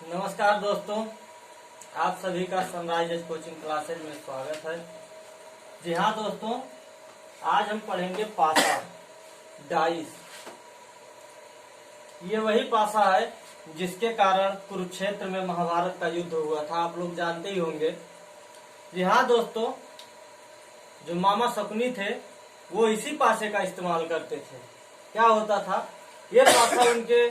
नमस्कार दोस्तों, आप सभी का सनराइज कोचिंग क्लासेज में स्वागत है। जी हाँ दोस्तों, आज हम पढ़ेंगे पासा डाइस। ये वही पासा है जिसके कारण कुरुक्षेत्र में महाभारत का युद्ध हुआ था, आप लोग जानते ही होंगे। जी हाँ दोस्तों, जो मामा शकुनी थे वो इसी पासे का इस्तेमाल करते थे। क्या होता था, ये पासा उनके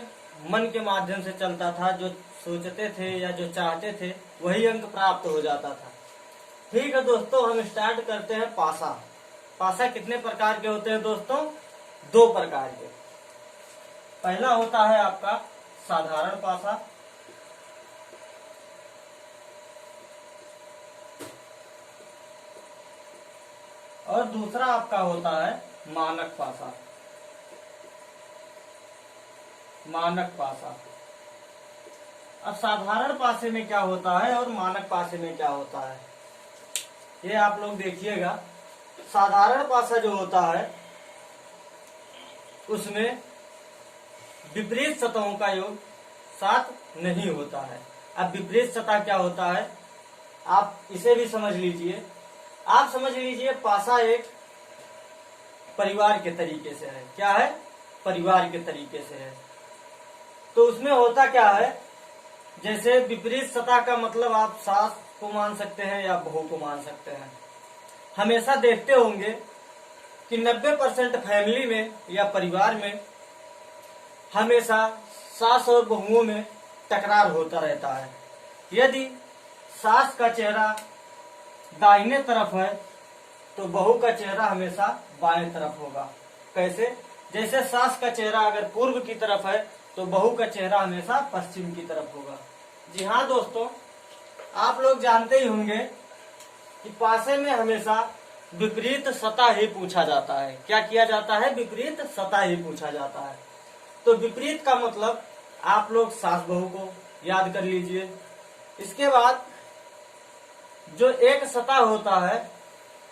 मन के माध्यम से चलता था। जो सोचते थे या जो चाहते थे वही अंक प्राप्त हो जाता था। ठीक है दोस्तों, हम स्टार्ट करते हैं पासा। पासा कितने प्रकार के होते हैं दोस्तों? 2 प्रकार के। पहला होता है आपका साधारण पासा, और दूसरा आपका होता है मानक पासा। मानक पासा। अब साधारण पासे में क्या होता है और मानक पासे में क्या होता है, ये आप लोग देखिएगा। साधारण पासा जो होता है उसमें विपरीत सतहों का योग 7 नहीं होता है। अब विपरीत सतह क्या होता है, आप इसे भी समझ लीजिए। आप समझ लीजिए पासा एक परिवार के तरीके से है। क्या है? परिवार के तरीके से है। तो उसमें होता क्या है, जैसे विपरीत सतह का मतलब आप सास को मान सकते हैं या बहू को मान सकते हैं। हमेशा देखते होंगे कि 90% फैमिली में या परिवार में हमेशा सास और बहुओं में टकरार होता रहता है। यदि सास का चेहरा दाहिने तरफ है तो बहू का चेहरा हमेशा बाएं तरफ होगा। कैसे? जैसे सास का चेहरा अगर पूर्व की तरफ है तो बहू का चेहरा हमेशा पश्चिम की तरफ होगा। जी हाँ दोस्तों, आप लोग जानते ही होंगे कि पासे में हमेशा विपरीत सतह ही पूछा जाता है। क्या किया जाता है? विपरीत सतह ही पूछा जाता है। तो विपरीत का मतलब आप लोग सास बहू को याद कर लीजिए। इसके बाद जो एक सतह होता है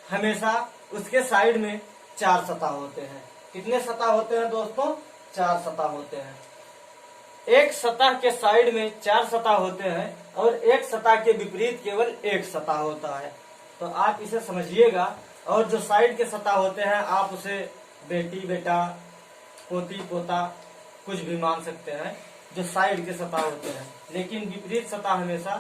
हमेशा उसके साइड में 4 सतह होते हैं। कितने सतह होते हैं दोस्तों? 4 सतह होते हैं। एक सतह के साइड में 4 सतह होते हैं और एक सतह के विपरीत केवल एक सतह होता है। तो आप इसे समझिएगा। और जो साइड के सतह होते हैं आप उसे बेटी बेटा, पोती पोता कुछ भी मान सकते हैं, जो साइड के सतह होते हैं। लेकिन विपरीत सतह हमेशा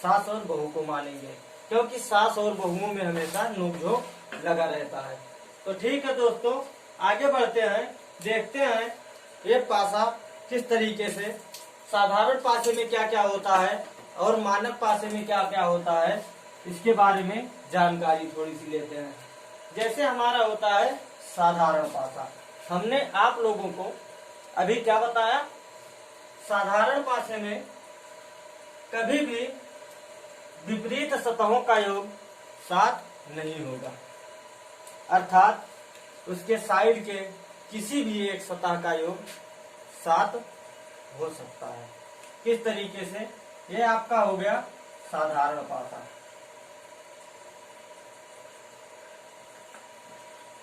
सास और बहू को मानेंगे, क्योंकि सास और बहुओं में हमेशा नोकझोंक लगा रहता है। तो ठीक है दोस्तों, आगे बढ़ते हैं, देखते हैं ये पासा किस तरीके से, साधारण पासे में क्या क्या होता है और मानक पासे में क्या क्या होता है, इसके बारे में जानकारी थोड़ी सी लेते हैं। जैसे हमारा होता है साधारण पासा, हमने आप लोगों को अभी क्या बताया? साधारण पासे में कभी भी विपरीत सतहों का योग 7 नहीं होगा, अर्थात उसके साइड के किसी भी एक सतह का योग 7 हो सकता है। किस तरीके से? ये आपका हो गया साधारण पासा।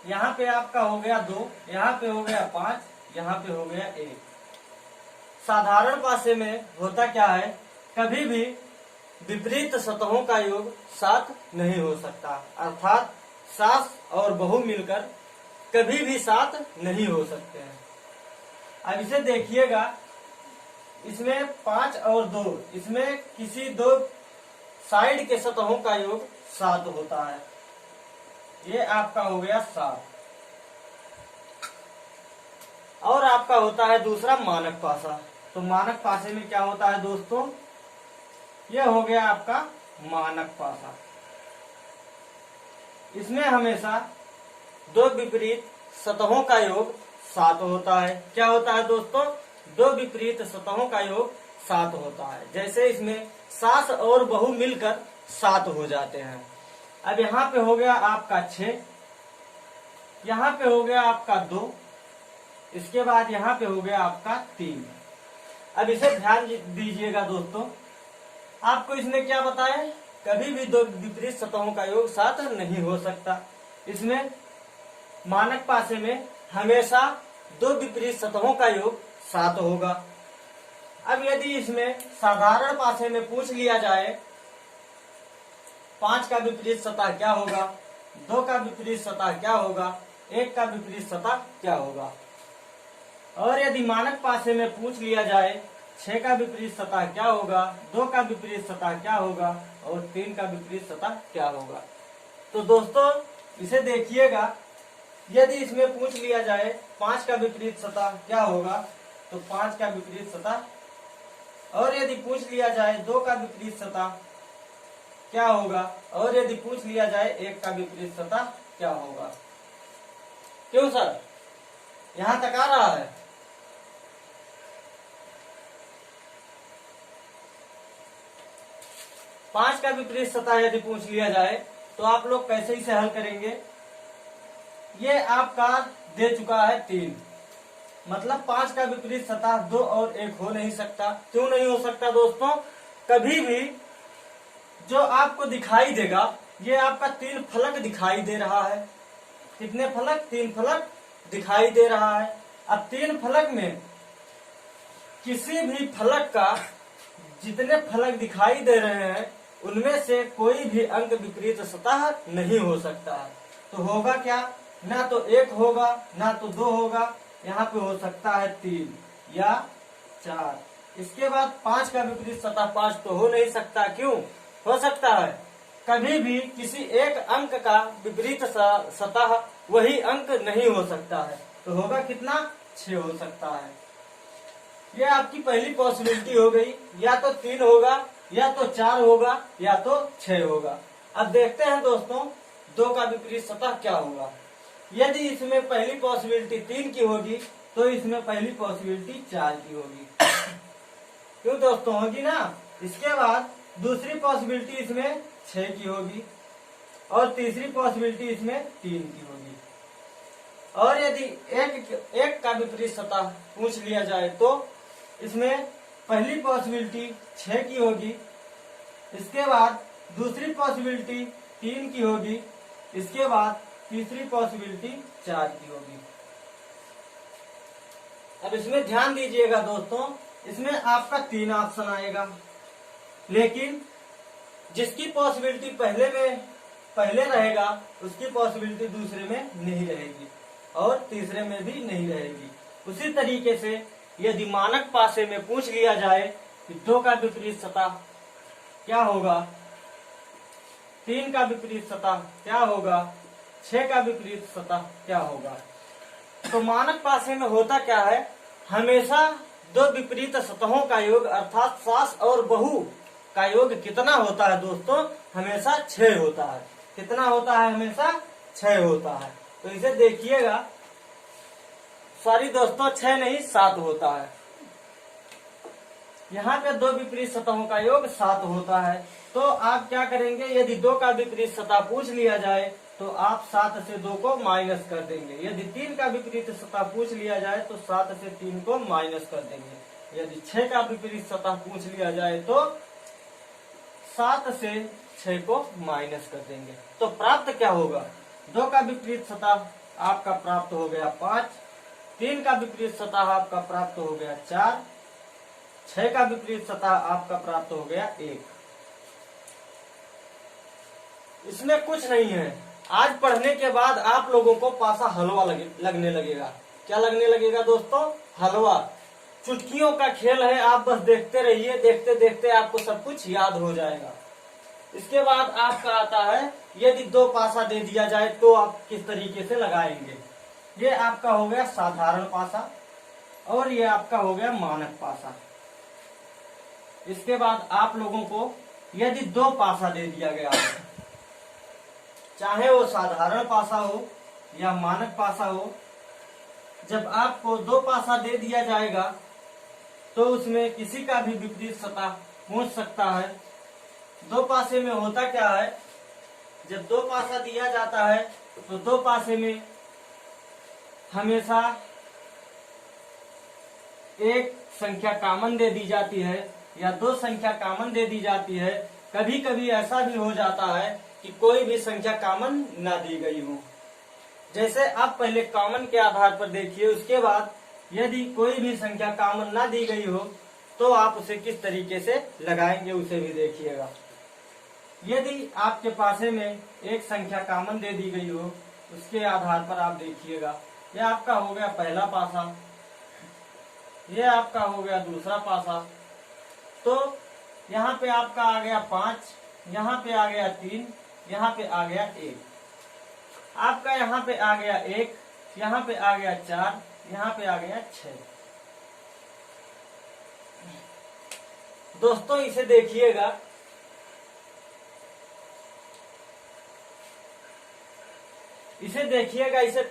यहाँ पे आपका हो गया 2, यहाँ पे हो गया 5, यहाँ पे हो गया 1। साधारण पासे में होता क्या है, कभी भी विपरीत सतहों का योग 7 नहीं हो सकता, अर्थात सास और बहू मिलकर कभी भी 7 नहीं हो सकते हैं। अब इसे देखिएगा, इसमें 5 और 2, इसमें किसी 2 साइड के सतहों का योग 7 होता है। ये आपका हो गया 7। और आपका होता है दूसरा मानक पासा। तो मानक पासे में क्या होता है दोस्तों? ये हो गया आपका मानक पासा। इसमें हमेशा 2 विपरीत सतहों का योग 7 होता है। क्या होता है दोस्तों? 2 विपरीत सतहों का योग 7 होता है। जैसे इसमें सास और बहू मिलकर 7 हो जाते हैं। अब यहाँ पे हो गया आपका 6, यहाँ पे हो गया आपका 2, इसके बाद यहाँ पे हो गया आपका 3। अब इसे ध्यान दीजिएगा दोस्तों, आपको इसने क्या बताया? कभी भी 2 विपरीत सतहों का योग 7 नहीं हो सकता। इसमें मानक पासे में हमेशा 2 विपरीत सतहों का योग 7 होगा। अब यदि इसमें साधारण पासे में पूछ लिया जाए 5 का विपरीत सतह क्या होगा, 2 का विपरीत सतह क्या होगा, 1 का विपरीत सतह क्या होगा। और यदि मानक पासे में पूछ लिया जाए 6 का विपरीत सतह क्या होगा, 2 का विपरीत सतह क्या होगा और 3 का विपरीत सतह क्या होगा। तो दोस्तों इसे देखिएगा, यदि इसमें पूछ लिया जाए 5 का विपरीत सतह क्या होगा तो 5 का विपरीत सतह, और यदि पूछ लिया जाए 2 का विपरीत सतह क्या होगा, और यदि पूछ लिया जाए 1 का विपरीत सतह क्या होगा। क्यों सर, यहां तक आ रहा है? पांच का विपरीत सतह यदि पूछ लिया जाए तो आप लोग कैसे इसे हल करेंगे। ये आपका दे चुका है 3, मतलब 5 का विपरीत सतह 2 और 1 हो नहीं सकता। क्यों नहीं हो सकता दोस्तों, कभी भी जो आपको दिखाई देगा, ये आपका 3 फलक दिखाई दे रहा है। कितने फलक? 3 फलक दिखाई दे रहा है। अब 3 फलक में किसी भी फलक का जितने फलक दिखाई दे रहे हैं उनमें से कोई भी अंक विपरीत सतह नहीं हो सकता है। तो होगा क्या, ना तो 1 होगा ना तो 2 होगा, यहाँ पे हो सकता है 3 या 4। इसके बाद 5 का विपरीत सतह 5 तो हो नहीं सकता। क्यों हो सकता है? कभी भी किसी एक अंक का विपरीत सतह वही अंक नहीं हो सकता है। तो होगा कितना? 6 हो सकता है। ये आपकी पहली पॉसिबिलिटी हो गई, या तो 3 होगा या तो 4 होगा या तो 6 होगा। अब देखते हैं दोस्तों 2 का विपरीत सतह क्या होगा। यदि इसमें पहली पॉसिबिलिटी 3 की होगी तो इसमें पहली पॉसिबिलिटी 4 की होगी। क्यों दोस्तों, होगी ना। इसके बाद दूसरी पॉसिबिलिटी इसमें 6 की होगी और तीसरी पॉसिबिलिटी इसमें 3 की होगी। और यदि एक का विपरीत सतह पूछ लिया जाए तो इसमें पहली पॉसिबिलिटी 6 की होगी, इसके बाद दूसरी पॉसिबिलिटी 3 की होगी, इसके बाद तीसरी पॉसिबिलिटी 4 की होगी। अब इसमें ध्यान दीजिएगा दोस्तों, इसमें आपका 3 ऑप्शन आएगा, लेकिन जिसकी पॉसिबिलिटी पहले रहेगा उसकी पॉसिबिलिटी दूसरे में नहीं रहेगी और तीसरे में भी नहीं रहेगी। उसी तरीके से यदि मानक पासे में पूछ लिया जाए कि 2 का विपरीत सतह क्या होगा, 3 का विपरीत सतह क्या होगा, 6 का विपरीत सतह क्या होगा, तो मानक पासे में होता क्या है, हमेशा 2 विपरीत सतहों का योग अर्थात सास और बहू का योग कितना होता है दोस्तों? हमेशा 6 होता है। कितना होता है? हमेशा 6 होता है। तो इसे देखिएगा, सॉरी दोस्तों 6 नहीं 7 होता है। यहाँ पे 2 विपरीत सतहों का योग 7 होता है। तो आप क्या करेंगे, यदि 2 का विपरीत सतह पूछ लिया जाए तो आप 7 से 2 को माइनस कर देंगे। यदि 3 का विपरीत सतह पूछ लिया जाए तो 7 से 3 को माइनस कर देंगे। यदि 6 का विपरीत सतह पूछ लिया जाए तो 7 से 6 को माइनस कर देंगे। तो प्राप्त क्या होगा, 2 का विपरीत सतह आपका प्राप्त हो गया 5, 3 का विपरीत सतह आपका प्राप्त हो गया 4, 6 का विपरीत सतह आपका प्राप्त हो गया 1। इसमें कुछ नहीं है। आज पढ़ने के बाद आप लोगों को पासा हलवा लगने लगेगा। क्या लगने लगेगा दोस्तों? हलवा। चुटकियों का खेल है, आप बस देखते रहिए, देखते देखते आपको सब कुछ याद हो जाएगा। इसके बाद आपका आता है, यदि 2 पासा दे दिया जाए तो आप किस तरीके से लगाएंगे। ये आपका हो गया साधारण पासा और ये आपका हो गया मानक पासा। इसके बाद आप लोगों को यदि 2 पासा दे दिया गया है, चाहे वो साधारण पासा हो या मानक पासा हो, जब आपको 2 पासा दे दिया जाएगा तो उसमें किसी का भी विपरीत सतह पूछ सकता है। 2 पासे में होता क्या है, जब 2 पासा दिया जाता है तो 2 पासे में हमेशा एक संख्या कॉमन दे दी जाती है या 2 संख्या कॉमन दे दी जाती है। कभी कभी ऐसा भी हो जाता है कि कोई भी संख्या कॉमन ना दी गई हो। जैसे आप पहले कॉमन के आधार पर देखिए, उसके बाद यदि कोई भी संख्या कॉमन ना दी गई हो तो आप उसे किस तरीके से लगाएंगे उसे भी देखिएगा। यदि आपके पासे में एक संख्या कॉमन दे दी गई हो, उसके आधार पर आप देखिएगा। यह आपका हो गया पहला पासा, यह आपका हो गया दूसरा पासा। तो यहाँ पे आपका आ गया 5, यहाँ पे आ गया 3, यहाँ पे आ गया 1, आपका यहाँ पे आ गया 1, यहाँ पे आ गया 4, यहाँ पे आ गया 6। दोस्तों इसे देखिएगा, इसे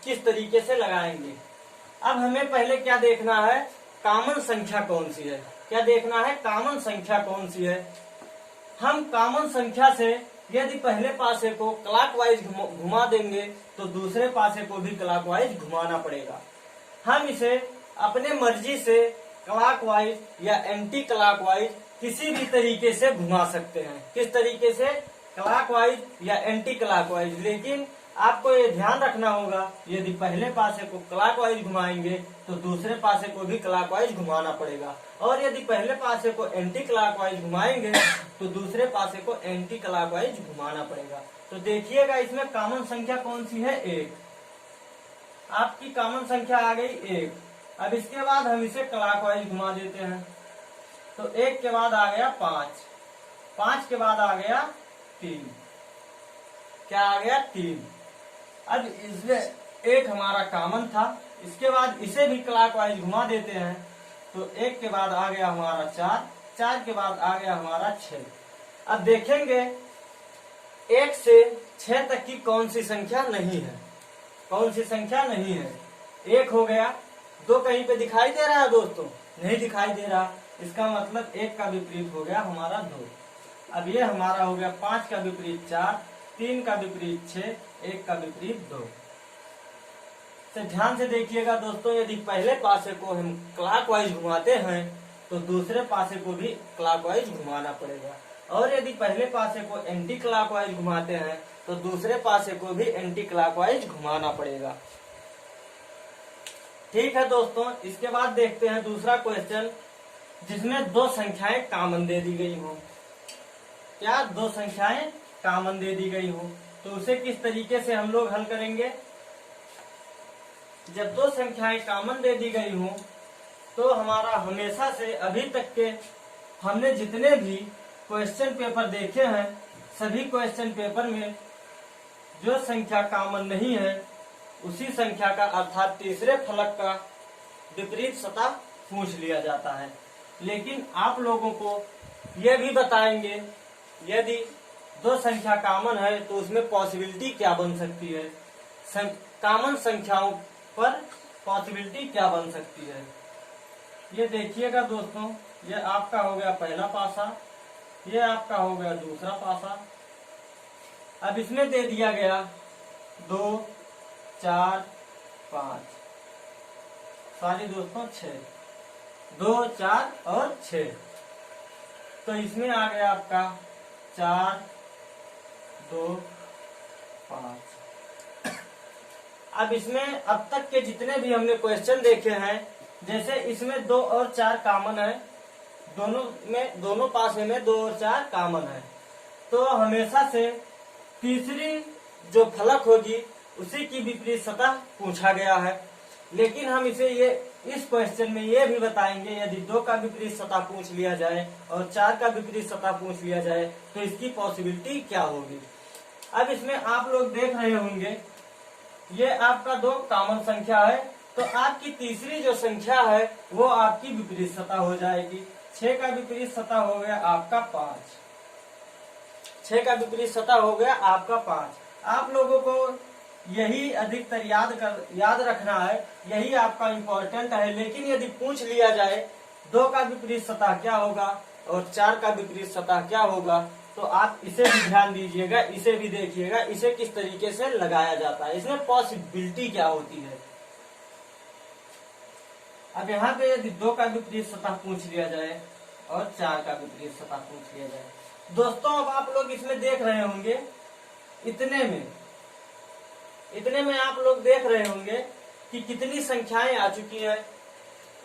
किस तरीके से लगाएंगे। अब हमें पहले क्या देखना है, कॉमन संख्या कौन सी है। क्या देखना है, कॉमन संख्या कौन सी है। हम कॉमन संख्या से यदि पहले पासे को क्लॉकवाइज घुमा देंगे तो दूसरे पासे को भी क्लॉकवाइज घुमाना पड़ेगा। हम इसे अपने मर्जी से क्लॉकवाइज या एंटी क्लॉकवाइज किसी भी तरीके से घुमा सकते हैं। किस तरीके से, क्लॉकवाइज या एंटी क्लॉकवाइज। लेकिन आपको ये ध्यान रखना होगा, यदि पहले पासे को क्लॉकवाइज घुमाएंगे तो दूसरे पासे को भी क्लॉकवाइज घुमाना पड़ेगा, और यदि पहले पासे को एंटी क्लॉकवाइज घुमाएंगे तो दूसरे पासे को एंटी क्लॉकवाइज घुमाना पड़ेगा। तो देखिएगा इसमें कॉमन संख्या कौन सी है, 1। आपकी कॉमन संख्या आ गई 1। अब इसके बाद हम इसे क्लॉकवाइज घुमा देते हैं, तो 1 के बाद आ गया 5, 5 के बाद आ गया 3, क्या आ गया 3। अब इसमें 1 हमारा कॉमन था, इसके बाद इसे भी क्लॉकवाइज घुमा देते हैं, तो 1 के बाद आ गया हमारा 4, 4 के बाद आ गया हमारा 6। अब देखेंगे 1 से 6 तक की कौन सी संख्या नहीं है, कौन सी संख्या नहीं है। 1 हो गया, 2 कहीं पे दिखाई दे रहा है दोस्तों, नहीं दिखाई दे रहा, इसका मतलब 1 का विपरीत हो गया हमारा 2। अब ये हमारा हो गया 5 का विपरीत 4, 3 का विपरीत 6, 1 का विपरीत 2। तो ध्यान से देखिएगा दोस्तों, यदि पहले पासे को हम क्लॉकवाइज घुमाते हैं तो दूसरे पासे को भी क्लॉकवाइज घुमाना पड़ेगा, और यदि पहले पासे को एंटी क्लॉकवाइज घुमाते हैं तो दूसरे पासे को भी एंटी क्लॉकवाइज घुमाना पड़ेगा। ठीक है दोस्तों, इसके बाद देखते हैं दूसरा क्वेश्चन, जिसमें 2 संख्याएं कॉमन दे दी गई हो। क्या 2 संख्याएं कॉमन दे दी गई हो, तो उसे किस तरीके से हम लोग हल करेंगे। जब 2 संख्याएं कॉमन दे दी गई हो तो हमारा हमेशा से अभी तक के हमने जितने भी क्वेश्चन पेपर देखे हैं, सभी क्वेश्चन पेपर में जो संख्या कॉमन नहीं है उसी संख्या का अर्थात तीसरे फलक का विपरीत सतह पूछ लिया जाता है। लेकिन आप लोगों को यह भी बताएंगे, यदि 2 संख्या कॉमन है तो उसमें पॉसिबिलिटी क्या बन सकती है, कॉमन संख्याओं पर पॉसिबिलिटी क्या बन सकती है। ये देखिएगा दोस्तों, ये आपका हो गया पहला पासा, ये आपका हो गया दूसरा पासा। अब इसमें दे दिया गया 2, 4, 5, सॉरी दोस्तों 6, 2, 4 और 6। तो इसमें आ गया आपका 4, 2, 5। अब इसमें अब तक के जितने भी हमने क्वेश्चन देखे हैं, जैसे इसमें 2 और 4 कॉमन है, दोनों पासे में 2 और 4 कॉमन है, तो हमेशा से तीसरी जो फलक होगी उसी की विपरीत सतह पूछा गया है। लेकिन हम इसे इस क्वेश्चन में ये भी बताएंगे, यदि 2 का विपरीत सतह पूछ लिया जाए और 4 का विपरीत सतह पूछ लिया जाए तो इसकी पॉसिबिलिटी क्या होगी। अब इसमें आप लोग देख रहे होंगे, ये आपका 2 कॉमन संख्या है, तो आपकी तीसरी जो संख्या है वो आपकी विपरीत सतह हो जाएगी। 6 का विपरीत सतह हो गया आपका 5, 6 का विपरीत सतह हो गया आपका 5। आप लोगों को यही अधिकतर याद रखना है, यही आपका इम्पोर्टेंट है। लेकिन यदि पूछ लिया जाए 2 का विपरीत सतह क्या होगा और 4 का विपरीत सतह क्या होगा, तो आप इसे भी ध्यान दीजिएगा, इसे भी देखिएगा, इसे किस तरीके से लगाया जाता है, इसमें पॉसिबिलिटी क्या होती है। अब यहाँ पे यदि 2 का विपरीत सतह पूछ लिया जाए और 4 का विपरीत सतह पूछ लिया जाए, दोस्तों अब आप लोग इसमें देख रहे होंगे, इतने में आप लोग देख रहे होंगे कि कितनी संख्याएं आ चुकी हैं।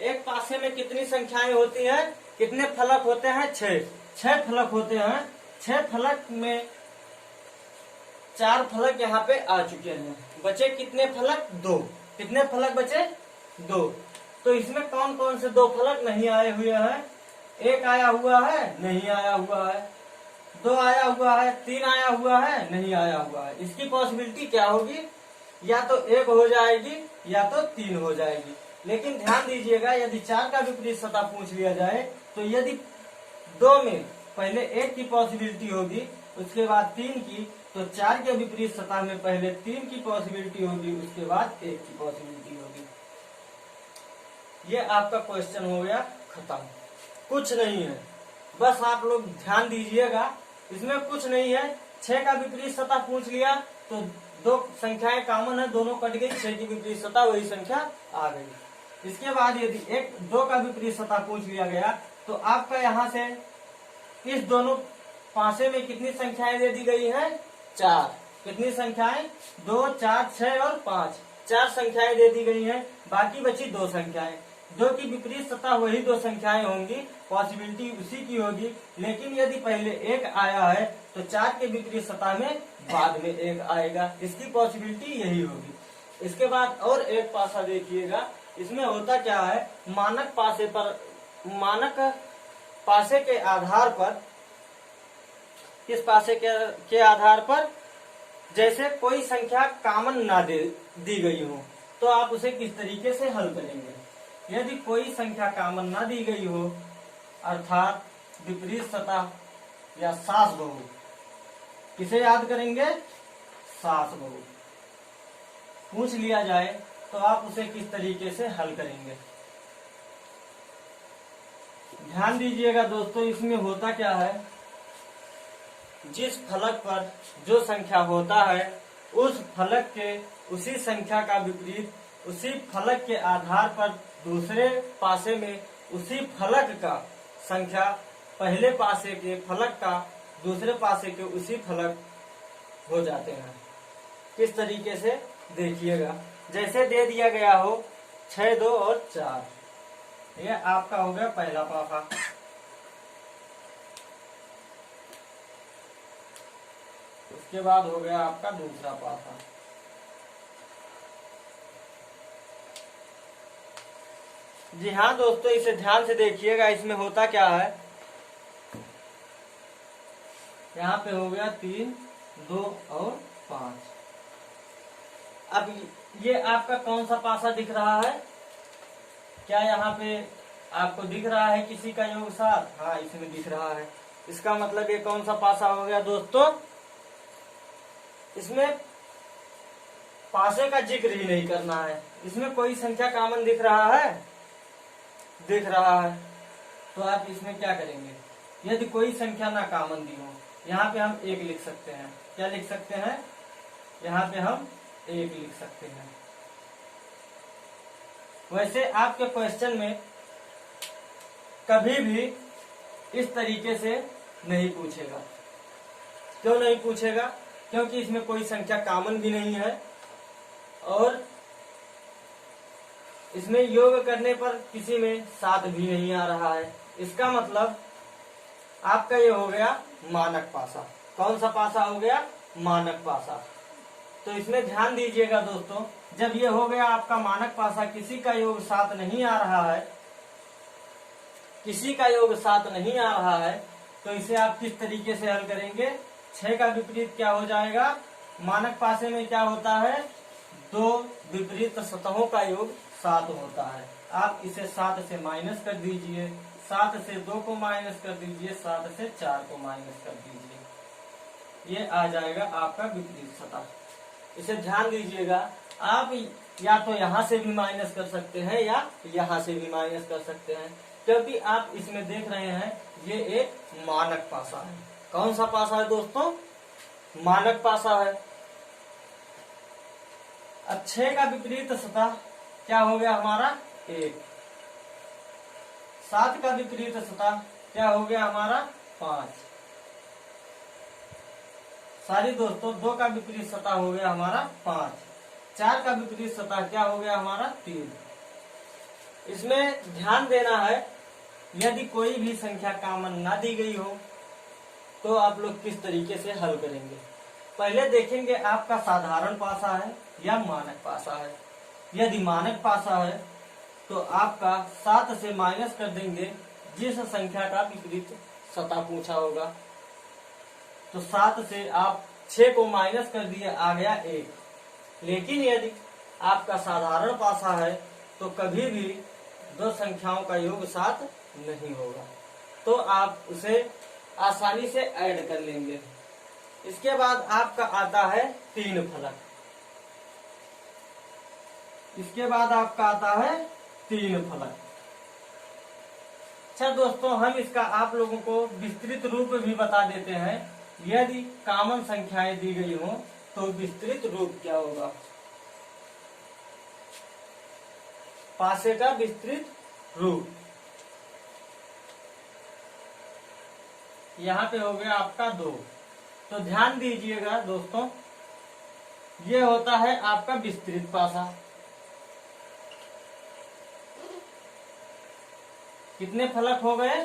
एक पासे में कितनी संख्याएं होती हैं, कितने फलक होते हैं, 6 फलक होते हैं। 6 फलक में 4 फलक यहाँ पे आ चुके हैं, बचे कितने फलक, 2। कितने फलक बचे, 2। तो इसमें कौन कौन से 2 फलक नहीं आए हुए हैं, एक आया हुआ है, नहीं आया हुआ है, 2 आया हुआ है, 3 आया हुआ है, नहीं आया हुआ है। इसकी पॉसिबिलिटी क्या होगी, या तो 1 हो जाएगी या तो 3 हो जाएगी। लेकिन ध्यान दीजिएगा, यदि 4 का विपरीत सतह पूछ लिया जाए तो यदि 2 में पहले 1 की पॉसिबिलिटी होगी, उसके बाद 3 की, तो 4 के विपरीत सतह में पहले 3 की पॉसिबिलिटी होगी, उसके बाद 1 की पॉसिबिलिटी होगी। ये आपका क्वेश्चन हो गया खत्म, कुछ नहीं है। बस आप लोग ध्यान दीजिएगा, इसमें कुछ नहीं है। 6 का विपरीत सतह पूछ लिया तो 2 संख्याएं कॉमन है, दोनों कट गई, 6 की विपरीत सतह वही संख्या आ गई। इसके बाद यदि 2 का विपरीत सतह पूछ लिया गया तो आपका यहाँ से इस दोनों पासे में कितनी संख्याएं दे दी गई हैं, 4। कितनी संख्याएं, 2, 4, 6 और 5, 4 संख्याएं दे दी गई हैं। बाकी बची 2 संख्याएं। 2 की विपरीत सतह वही 2 संख्याएं होंगी, पॉसिबिलिटी उसी की होगी। लेकिन यदि पहले 1 आया है तो 4 के विपरीत सतह में बाद में 1 आएगा, इसकी पॉसिबिलिटी यही होगी। इसके बाद और एक पासा देखिएगा, इसमें होता क्या है, मानक पासे के आधार पर, किस पासे के आधार पर, जैसे कोई संख्या कॉमन ना दी गई हो तो आप उसे किस तरीके से हल करेंगे। यदि कोई संख्या कॉमन ना दी गई हो, अर्थात विपरीत सतह या सास बहु, किसे याद करेंगे, सास बहु पूछ लिया जाए तो आप उसे किस तरीके से हल करेंगे। ध्यान दीजिएगा दोस्तों, इसमें होता क्या है, जिस फलक पर जो संख्या होता है उस फलक के उसी संख्या का विपरीत उसी फलक के आधार पर दूसरे पासे में उसी फलक का संख्या पहले पासे के फलक का दूसरे पासे के उसी फलक हो जाते हैं। किस तरीके से देखिएगा, जैसे दे दिया गया हो 6, 2 और 4, यह आपका हो गया पहला पासा। उसके बाद हो गया आपका दूसरा पासा। जी हाँ दोस्तों, इसे ध्यान से देखिएगा, इसमें होता क्या है, यहाँ पे हो गया 3, 2 और 5। अब ये आपका कौन सा पासा दिख रहा है, क्या यहाँ पे आपको दिख रहा है किसी का योग 7? हाँ, इसमें दिख रहा है। इसका मतलब ये कौन सा पासा हो गया दोस्तों, इसमें पासे का जिक्र ही नहीं करना है। इसमें कोई संख्या कॉमन दिख रहा है, दिख रहा है, तो आप इसमें क्या करेंगे, यदि कोई संख्या ना कॉमन दी हो, यहाँ पे हम 1 लिख सकते हैं। क्या लिख सकते हैं, यहाँ पे हम 1 लिख सकते हैं। वैसे आपके क्वेश्चन में कभी भी इस तरीके से नहीं पूछेगा। क्यों नहीं पूछेगा, क्योंकि इसमें कोई संख्या कॉमन भी नहीं है और इसमें योग करने पर किसी में 7 भी नहीं आ रहा है। इसका मतलब आपका ये हो गया मानक पासा। कौन सा पासा हो गया, मानक पासा। तो इसमें ध्यान दीजिएगा दोस्तों, जब ये हो गया आपका मानक पासा, किसी का योग 7 नहीं आ रहा है, किसी का योग 7 नहीं आ रहा है, तो इसे आप किस तरीके से हल करेंगे। 6 का विपरीत क्या हो जाएगा, मानक पासे में क्या होता है, 2 विपरीत सतहों का योग 7 होता है। आप इसे 7 से माइनस कर दीजिए, 7 से 2 को माइनस कर दीजिए, 7 से 4 को माइनस कर दीजिए, ये आ जाएगा आपका विपरीत सतह। इसे ध्यान दीजिएगा, आप या तो यहाँ से भी माइनस कर सकते हैं या यहाँ से भी माइनस कर सकते हैं, क्योंकि आप इसमें देख रहे हैं ये एक मानक पासा है। कौन सा पासा है दोस्तों, मानक पासा है। अब 6 का विपरीत सतह क्या हो गया हमारा, 1। 7 का विपरीत सतह क्या हो गया हमारा, 5। सारी दोस्तों, 2 का विपरीत सतह हो गया हमारा 5। 4 का विपरीत सतह क्या हो गया हमारा, 3। इसमें ध्यान देना है, यदि कोई भी संख्या कॉमन ना दी गई हो तो आप लोग किस तरीके से हल करेंगे। पहले देखेंगे आपका साधारण पासा है या मानक पासा है। यदि मानक पासा है तो आपका 7 से माइनस कर देंगे जिस संख्या का विपरीत सतह पूछा होगा। तो 7 से आप 6 को माइनस कर दिए, आ गया 1। लेकिन यदि आपका साधारण पासा है तो कभी भी दो संख्याओं का योग 7 नहीं होगा, तो आप उसे आसानी से ऐड कर लेंगे। इसके बाद आपका आता है 3 फलक। इसके बाद आपका आता है 3 फलक। अच्छा दोस्तों, हम इसका आप लोगों को विस्तृत रूप भी बता देते हैं। यदि कॉमन संख्याएं दी गई हो तो विस्तृत रूप क्या होगा। पासे का विस्तृत रूप यहाँ पे हो गया आपका 2। तो ध्यान दीजिएगा दोस्तों, ये होता है आपका विस्तृत पासा। कितने फलक हो गए,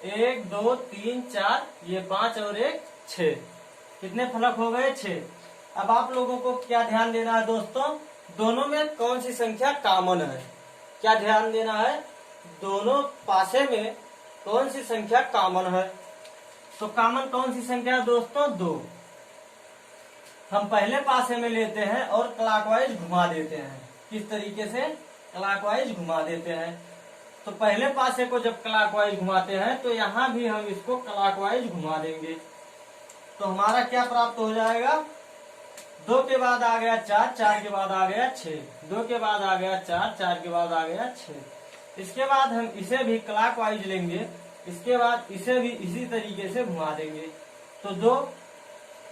1 2 3 4, ये 5 और 1 6। कितने फलक हो गए, 6। अब आप लोगों को क्या ध्यान देना है दोस्तों, दोनों में कौन सी संख्या कॉमन है। क्या ध्यान देना है, दोनों पासे में कौन सी संख्या कॉमन है। तो कॉमन कौन सी संख्या है दोस्तों, 2। हम पहले पासे में लेते हैं और क्लॉकवाइज घुमा देते हैं। किस तरीके से, क्लॉकवाइज घुमा देते हैं। तो पहले पासे को जब क्लॉकवाइज घुमाते हैं तो यहाँ भी हम इसको क्लॉकवाइज घुमा देंगे। तो हमारा क्या प्राप्त हो जाएगा, 2 के बाद आ गया 4, 4 के बाद आ गया 6, 2 के बाद आ गया 4, 4 के बाद आ गया 6। इसके बाद हम इसे भी क्लॉकवाइज लेंगे। इसके बाद इसे भी इसी तरीके से घुमा देंगे। तो 2,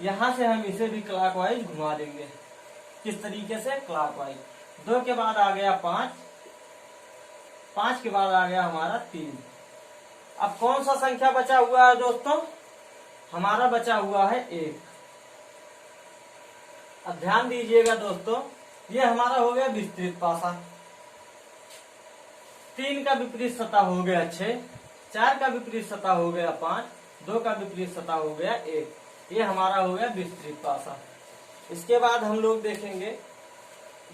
यहाँ से हम इसे भी क्लॉकवाइज घुमा देंगे। किस तरीके से, क्लॉकवाइज। 2 के बाद आ गया 5, 5 के बाद आ गया हमारा 3। अब कौन सा संख्या बचा हुआ है दोस्तों, हमारा बचा हुआ है 1। अब ध्यान दीजिएगा दोस्तों, ये हमारा हो गया विस्तृत पासा। 3 का विपरीत सतह हो गया 6, 4 का विपरीत सतह हो गया 5, 2 का विपरीत सतह हो गया 1। ये हमारा हो गया विस्तृत पासा। इसके बाद हम लोग देखेंगे,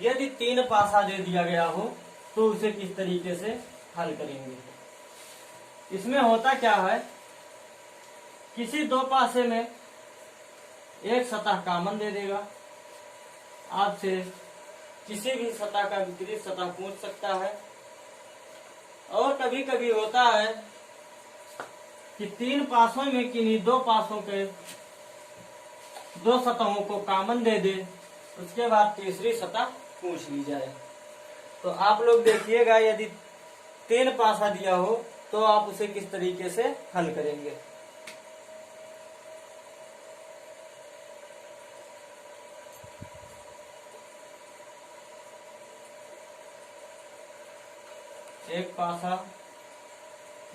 यदि 3 पासा दे दिया गया हो तो उसे किस तरीके से हल करेंगे। इसमें होता क्या है, किसी 2 पासे में एक सतह कॉमन दे देगा। आपसे किसी भी सतह का विपरीत सतह पूछ सकता है। और कभी कभी होता है कि 3 पासों में किन्हीं 2 पासों के 2 सतहों को कॉमन दे दे, उसके बाद तीसरी सतह पूछ ली जाए। तो आप लोग देखिएगा, यदि 3 पासा दिया हो तो आप उसे किस तरीके से हल करेंगे। एक पासा,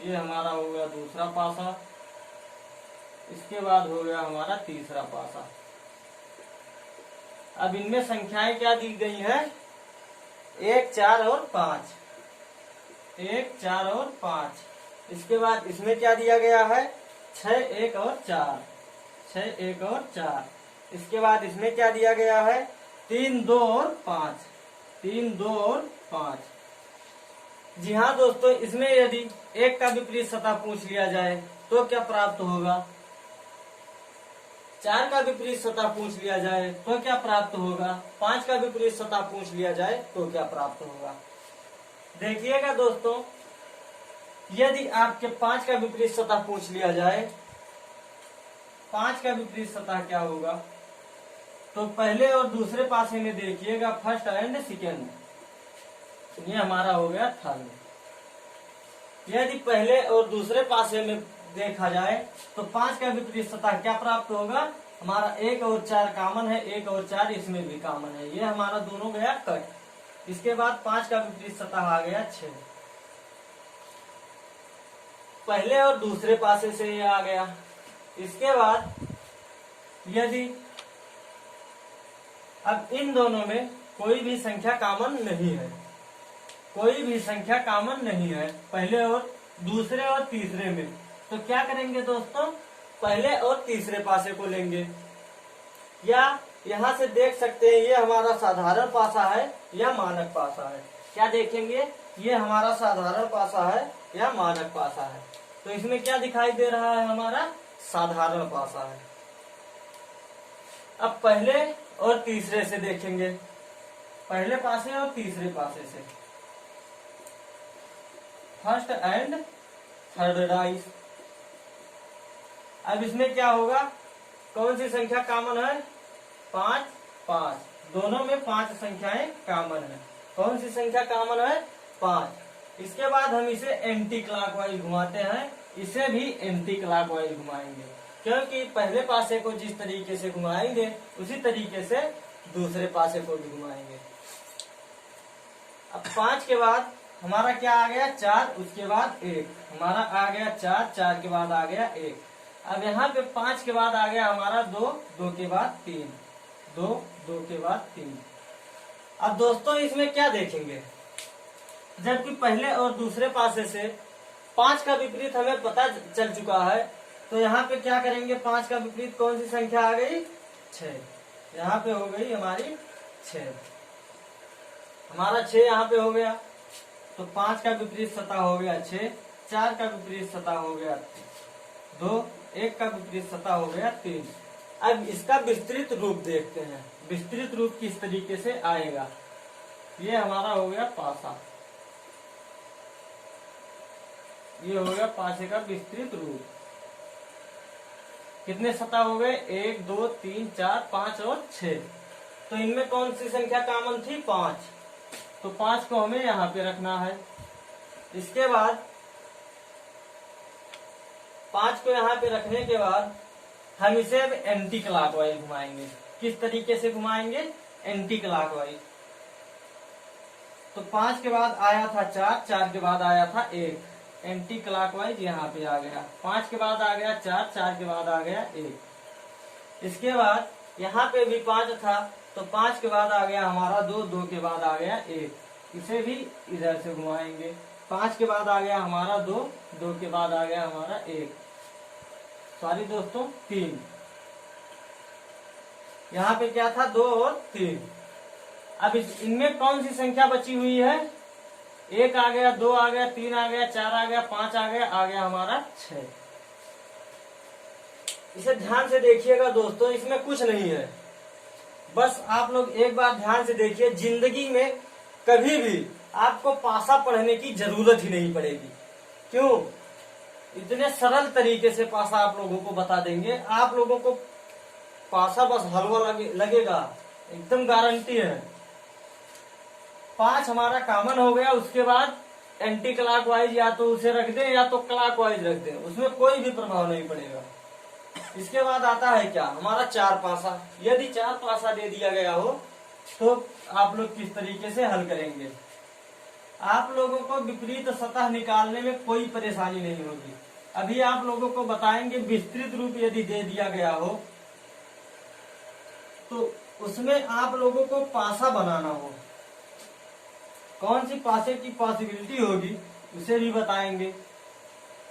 ये हमारा हो गया दूसरा पासा। इसके बाद हो गया हमारा तीसरा पासा। अब इनमें संख्याएं क्या दी गई है, 1 4 और 5, 1 4 और 5। इसके बाद इसमें क्या दिया गया है, 6 1 और 4, 6 1 और 4। इसके बाद इसमें क्या दिया गया है, 3 2 और 5, 3 2 और 5। जी हाँ दोस्तों, इसमें यदि 1 का विपरीत सतह पूछ लिया जाए तो क्या प्राप्त होगा, 4 का विपरीत सतह पूछ लिया जाए तो क्या प्राप्त होगा, 5 का विपरीत सतह पूछ लिया जाए तो क्या प्राप्त होगा। देखिएगा दोस्तों, यदि आपके 5 का विपरीत सतह पूछ लिया जाए, 5 का विपरीत सतह क्या होगा, तो पहले और दूसरे पासे में देखिएगा, फर्स्ट एंड सेकेंड, ये हमारा हो गया थर्ड। यदि पहले और दूसरे पासे में देखा जाए तो 5 का विपरीत सतह क्या प्राप्त होगा, हमारा 1 और 4 कॉमन है, 1 और 4 इसमें भी कॉमन है, ये हमारा दोनों गया कट। इसके बाद 5 का विपरीत सतह आ गया 6, पहले और दूसरे पासे से ये आ गया। इसके बाद यदि अब इन दोनों में कोई भी संख्या कॉमन नहीं है कोई भी संख्या कॉमन नहीं है पहले और दूसरे और तीसरे में। तो क्या करेंगे दोस्तों, पहले और तीसरे पासे को लेंगे। या यहाँ से देख सकते हैं ये हमारा साधारण पासा है या मानक पासा है। क्या देखेंगे, ये हमारा साधारण पासा है या मानक पासा है। तो इसमें क्या दिखाई दे रहा है, हमारा साधारण पासा है। अब पहले और तीसरे से देखेंगे, पहले पासे और तीसरे पासे से, फर्स्ट एंड थर्ड डाइस। अब इसमें क्या होगा, कौन सी संख्या कॉमन है, 5 5, दोनों में 5 संख्याएं कॉमन है। कौन सी संख्या कॉमन है, 5। इसके बाद हम इसे एंटी क्लॉकवाइज घुमाते हैं, इसे भी एंटी क्लॉकवाइज घुमाएंगे, क्योंकि पहले पासे को जिस तरीके से घुमाएंगे उसी तरीके से दूसरे पासे को भी घुमाएंगे। अब 5 के बाद हमारा क्या आ गया, 4, उसके बाद 1, हमारा आ गया 4, 4 के बाद आ गया 1। अब यहाँ पे 5 के बाद आ गया हमारा 2, 2 के बाद 3, 2, 2 के बाद 3। अब दोस्तों इसमें क्या देखेंगे, जबकि पहले और दूसरे पासे से 5 का विपरीत हमें पता चल चुका है, तो यहाँ पे क्या करेंगे, 5 का विपरीत कौन सी संख्या आ गई, 6। यहाँ पे हो गई हमारी 6, हमारा 6 यहाँ पे हो गया। तो 5 का विपरीत सतह हो गया 6, 4 का विपरीत सतह हो गया 2, 1 का विपरीत सतह हो गया 3। अब इसका विस्तृत रूप देखते हैं, विस्तृत रूप किस तरीके से आएगा। ये हमारा हो गया पासा, ये हो गया पासे का विस्तृत रूप। कितने सतह हो गए, 1 2 3 4 5 और 6। तो इनमें कौन सी संख्या कॉमन थी, 5। तो 5 को हमें यहाँ पे रखना है। इसके बाद 5 को यहाँ पे रखने के बाद हम इसे अब एंटी क्लॉकवाइज घुमाएंगे। किस तरीके से घुमाएंगे, एंटी क्लॉकवाइज। तो 5 के बाद आया था 4, 4 के बाद आया था 1, एंटी क्लॉकवाइज यहाँ पे आ गया। 5 के बाद आ गया 4, 4 के बाद आ गया 1। इसके बाद यहाँ पे भी 5 था, तो 5 के बाद आ गया हमारा 2, 2 के बाद आ गया 1, इसे भी इधर से घुमाएंगे। 5 के बाद आ गया हमारा 2, 2 के बाद आ गया हमारा 1, सॉरी दोस्तों 3। यहाँ पे क्या था, 2 और 3। अब इनमें कौन सी संख्या बची हुई है, 1 आ गया, 2 आ गया, 3 आ गया, 4 आ गया, 5 आ गया हमारा 6। इसे ध्यान से देखिएगा दोस्तों, इसमें कुछ नहीं है। बस आप लोग एक बार ध्यान से देखिए, जिंदगी में कभी भी आपको पासा पढ़ने की जरूरत ही नहीं पड़ेगी। क्यों, इतने सरल तरीके से पासा आप लोगों को बता देंगे। आप लोगों को पासा बस हलवा लगेगा, एकदम गारंटी है। 5 हमारा कॉमन हो गया। उसके बाद एंटी क्लॉकवाइज या तो उसे रख दें या तो क्लॉकवाइज रख दें, उसमें कोई भी प्रभाव नहीं पड़ेगा। इसके बाद आता है क्या, हमारा 4 पासा। यदि 4 पासा दे दिया गया हो तो आप लोग किस तरीके से हल करेंगे। आप लोगों को विपरीत सतह निकालने में कोई परेशानी नहीं होगी। अभी आप लोगों को बताएंगे, विस्तृत रूप यदि दे दिया गया हो तो उसमें आप लोगों को पासा बनाना हो, कौन सी पासे की पॉसिबिलिटी होगी उसे भी बताएंगे।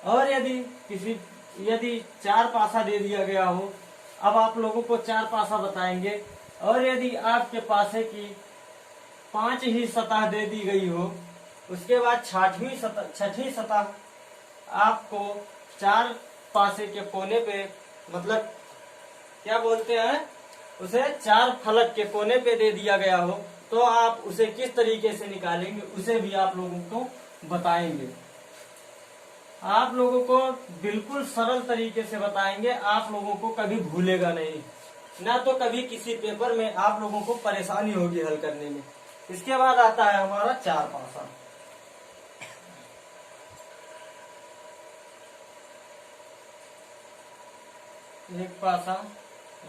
और यदि 4 पासा दे दिया गया हो, अब आप लोगों को 4 पासा बताएंगे। और यदि आपके पासे की 5 ही सतह दे दी गई हो, उसके बाद छठी सतह आपको 4 पासे के कोने पे, मतलब क्या बोलते हैं उसे, 4 फलक के कोने पे दे दिया गया हो, तो आप उसे किस तरीके से निकालेंगे उसे भी आप लोगों को बताएंगे। आप लोगों को बिल्कुल सरल तरीके से बताएंगे, आप लोगों को कभी भूलेगा नहीं, ना तो कभी किसी पेपर में आप लोगों को परेशानी होगी हल करने में। इसके बाद आता है हमारा 4 पासा। एक पासा,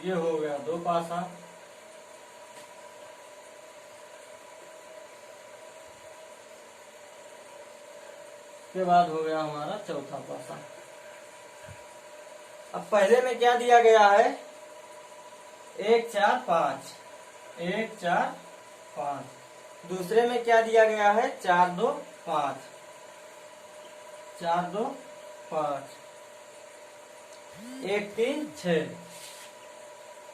ये हो गया 2 पासा, के बाद हो गया हमारा 4था पासा। अब पहले में क्या दिया गया है, 1 4 5, 1 4 5, दूसरे में क्या दिया गया है, 4 2 5, 4 2 5, 1 3 6,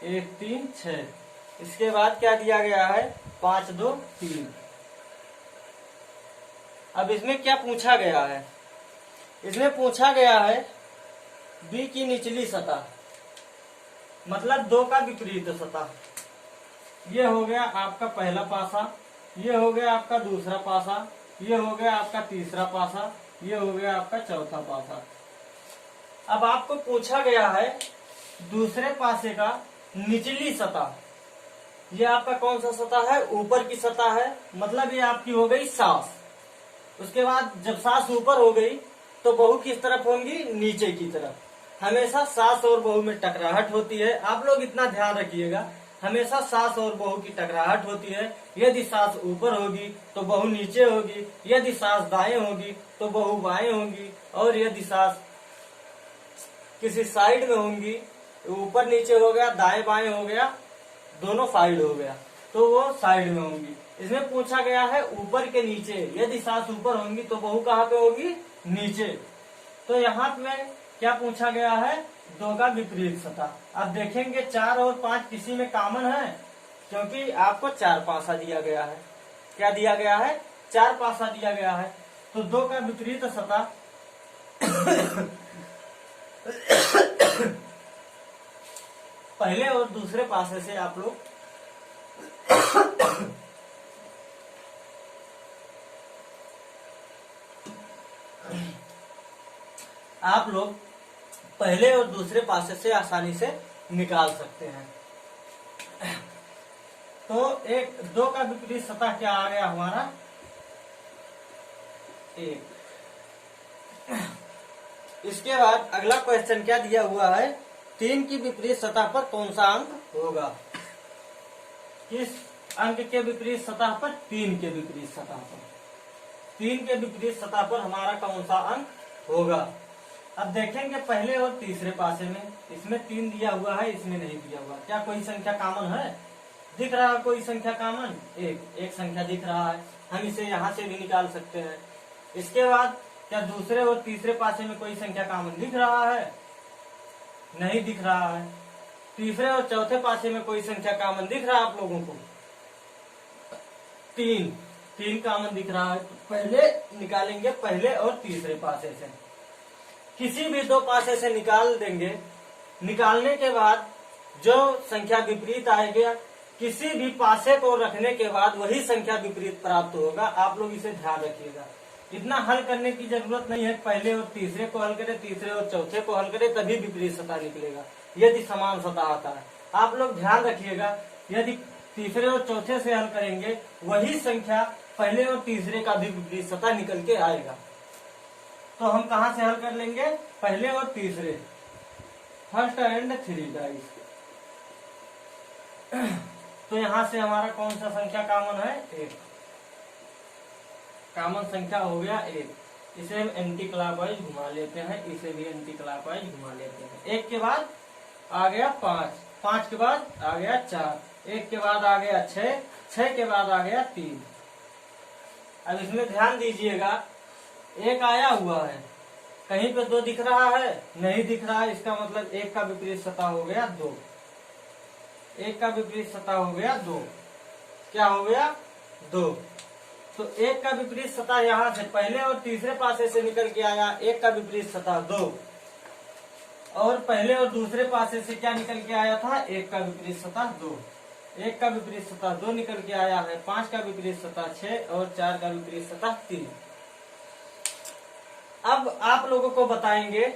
1 3 6। इसके बाद क्या दिया गया है, 5 2 3। अब इसमें क्या पूछा गया है, इसमें पूछा गया है बी की निचली सतह, मतलब 2 का विपरीत सतह। ये हो गया आपका पहला पासा, ये हो गया आपका दूसरा पासा, ये हो गया आपका तीसरा पासा, ये हो गया आपका चौथा पासा। अब आपको पूछा गया है दूसरे पासे का निचली सतह। ये आपका कौन सा सतह है, ऊपर की सतह है, मतलब ये आपकी हो गई सास। उसके बाद जब सास ऊपर हो गई तो बहू किस तरफ होंगी, नीचे की तरफ। हमेशा सास और बहू में टकराहट होती है, आप लोग इतना ध्यान रखिएगा, हमेशा सास और बहू की टकराहट होती है। यदि सास ऊपर होगी तो बहू नीचे होगी, यदि सास दाएं होगी तो बहू बाएं होगी, और यदि सास किसी साइड में होंगी, ऊपर नीचे हो गया, दाएं बाएं हो गया, दोनों साइड हो गया, तो वो साइड में होंगी। इसमें पूछा गया है ऊपर के नीचे, यदि सास ऊपर होंगी तो बहू कहाँ पे होगी, नीचे। तो यहाँ पे क्या पूछा गया है, 2 का विपरीत सतह। अब देखेंगे 4 और 5 किसी में कॉमन है, क्योंकि आपको 4 पासा दिया गया है। क्या दिया गया है, 4 पासा दिया गया है। तो 2 का विपरीत सतह पहले और दूसरे पासे से आप लोग पहले और दूसरे पासे से आसानी से निकाल सकते हैं। तो 2 का विपरीत सतह क्या आ गया हमारा, 1। इसके बाद अगला क्वेश्चन क्या दिया हुआ है, 3 की विपरीत सतह पर कौन सा अंक होगा। किस अंक के विपरीत सतह पर, 3 के विपरीत सतह पर। 3 के विपरीत सतह पर हमारा कौन सा अंक होगा। अब देखेंगे पहले और तीसरे पासे में, इसमें 3 दिया हुआ है, इसमें नहीं दिया हुआ। क्या कोई संख्या कॉमन है, दिख रहा है कोई संख्या कॉमन, एक संख्या दिख रहा है, हम इसे यहाँ से भी निकाल सकते हैं। इसके बाद क्या दूसरे और तीसरे पासे में कोई संख्या कॉमन दिख रहा है, नहीं दिख रहा है। तीसरे और चौथे पासे में कोई संख्या कॉमन दिख रहा है आप लोगों को, 3 कॉमन दिख रहा है। तो पहले निकालेंगे पहले और तीसरे पासे से, किसी भी 2 पासे से निकाल देंगे। निकालने के बाद जो संख्या विपरीत आएगी, किसी भी पासे को रखने के बाद वही संख्या विपरीत प्राप्त होगा। आप लोग इसे ध्यान रखिएगा, इतना हल करने की जरूरत नहीं है। पहले और तीसरे को हल करें, तीसरे और चौथे को हल करें, तभी विपरीत सतह निकलेगा, यदि समान सतह आता है। आप लोग ध्यान रखिएगा, यदि तीसरे और चौथे से हल करेंगे वही संख्या पहले और तीसरे का भी विपरीत सतह निकल के आएगा। तो हम कहाँ से हल कर लेंगे, पहले और तीसरे, फर्स्ट एंड 3 गाइस। तो यहाँ से हमारा कौन सा संख्या कॉमन है, 1। कॉमन संख्या हो गया 1। इसे हम एंटी क्लॉकवाइज घुमा लेते हैं, इसे भी एंटी क्लॉकवाइज घुमा लेते हैं। 1 के बाद आ गया 5, 5 के बाद आ गया 4, 1 के बाद आ गया 6, 6 के बाद आ गया 3। अब इसमें ध्यान दीजिएगा, 1 आया हुआ है, कहीं पे 2 दिख रहा है, नहीं दिख रहा है। इसका मतलब 1 का विपरीत सतह हो गया 2, 1 का विपरीत सतह हो गया 2। क्या हो गया, 2। तो 1 का विपरीत सतह यहाँ से पहले और तीसरे पासे से निकल के आया, 1 का विपरीत सतह 2। और पहले और दूसरे पासे से क्या निकल के आया था, 1 का विपरीत सतह 2। 1 का विपरीत सतह 2 निकल के आया है, 5 का विपरीत सतह 6 और 4 का विपरीत सतह 3। अब आप लोगों को बताएंगे,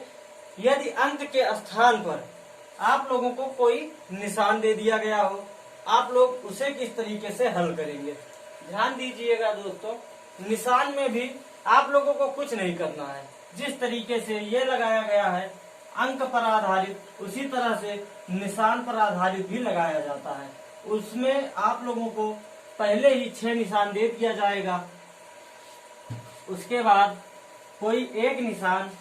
यदि अंक के स्थान पर आप लोगों को कोई निशान दे दिया गया हो, आप लोग उसे किस तरीके से हल करेंगे। ध्यान दीजिएगा दोस्तों, निशान में भी आप लोगों को कुछ नहीं करना है। जिस तरीके से ये लगाया गया है अंक पर आधारित, उसी तरह से निशान पर आधारित भी लगाया जाता है। उसमें आप लोगों को पहले ही 6 निशान दे दिया जाएगा, उसके बाद कोई एक निशान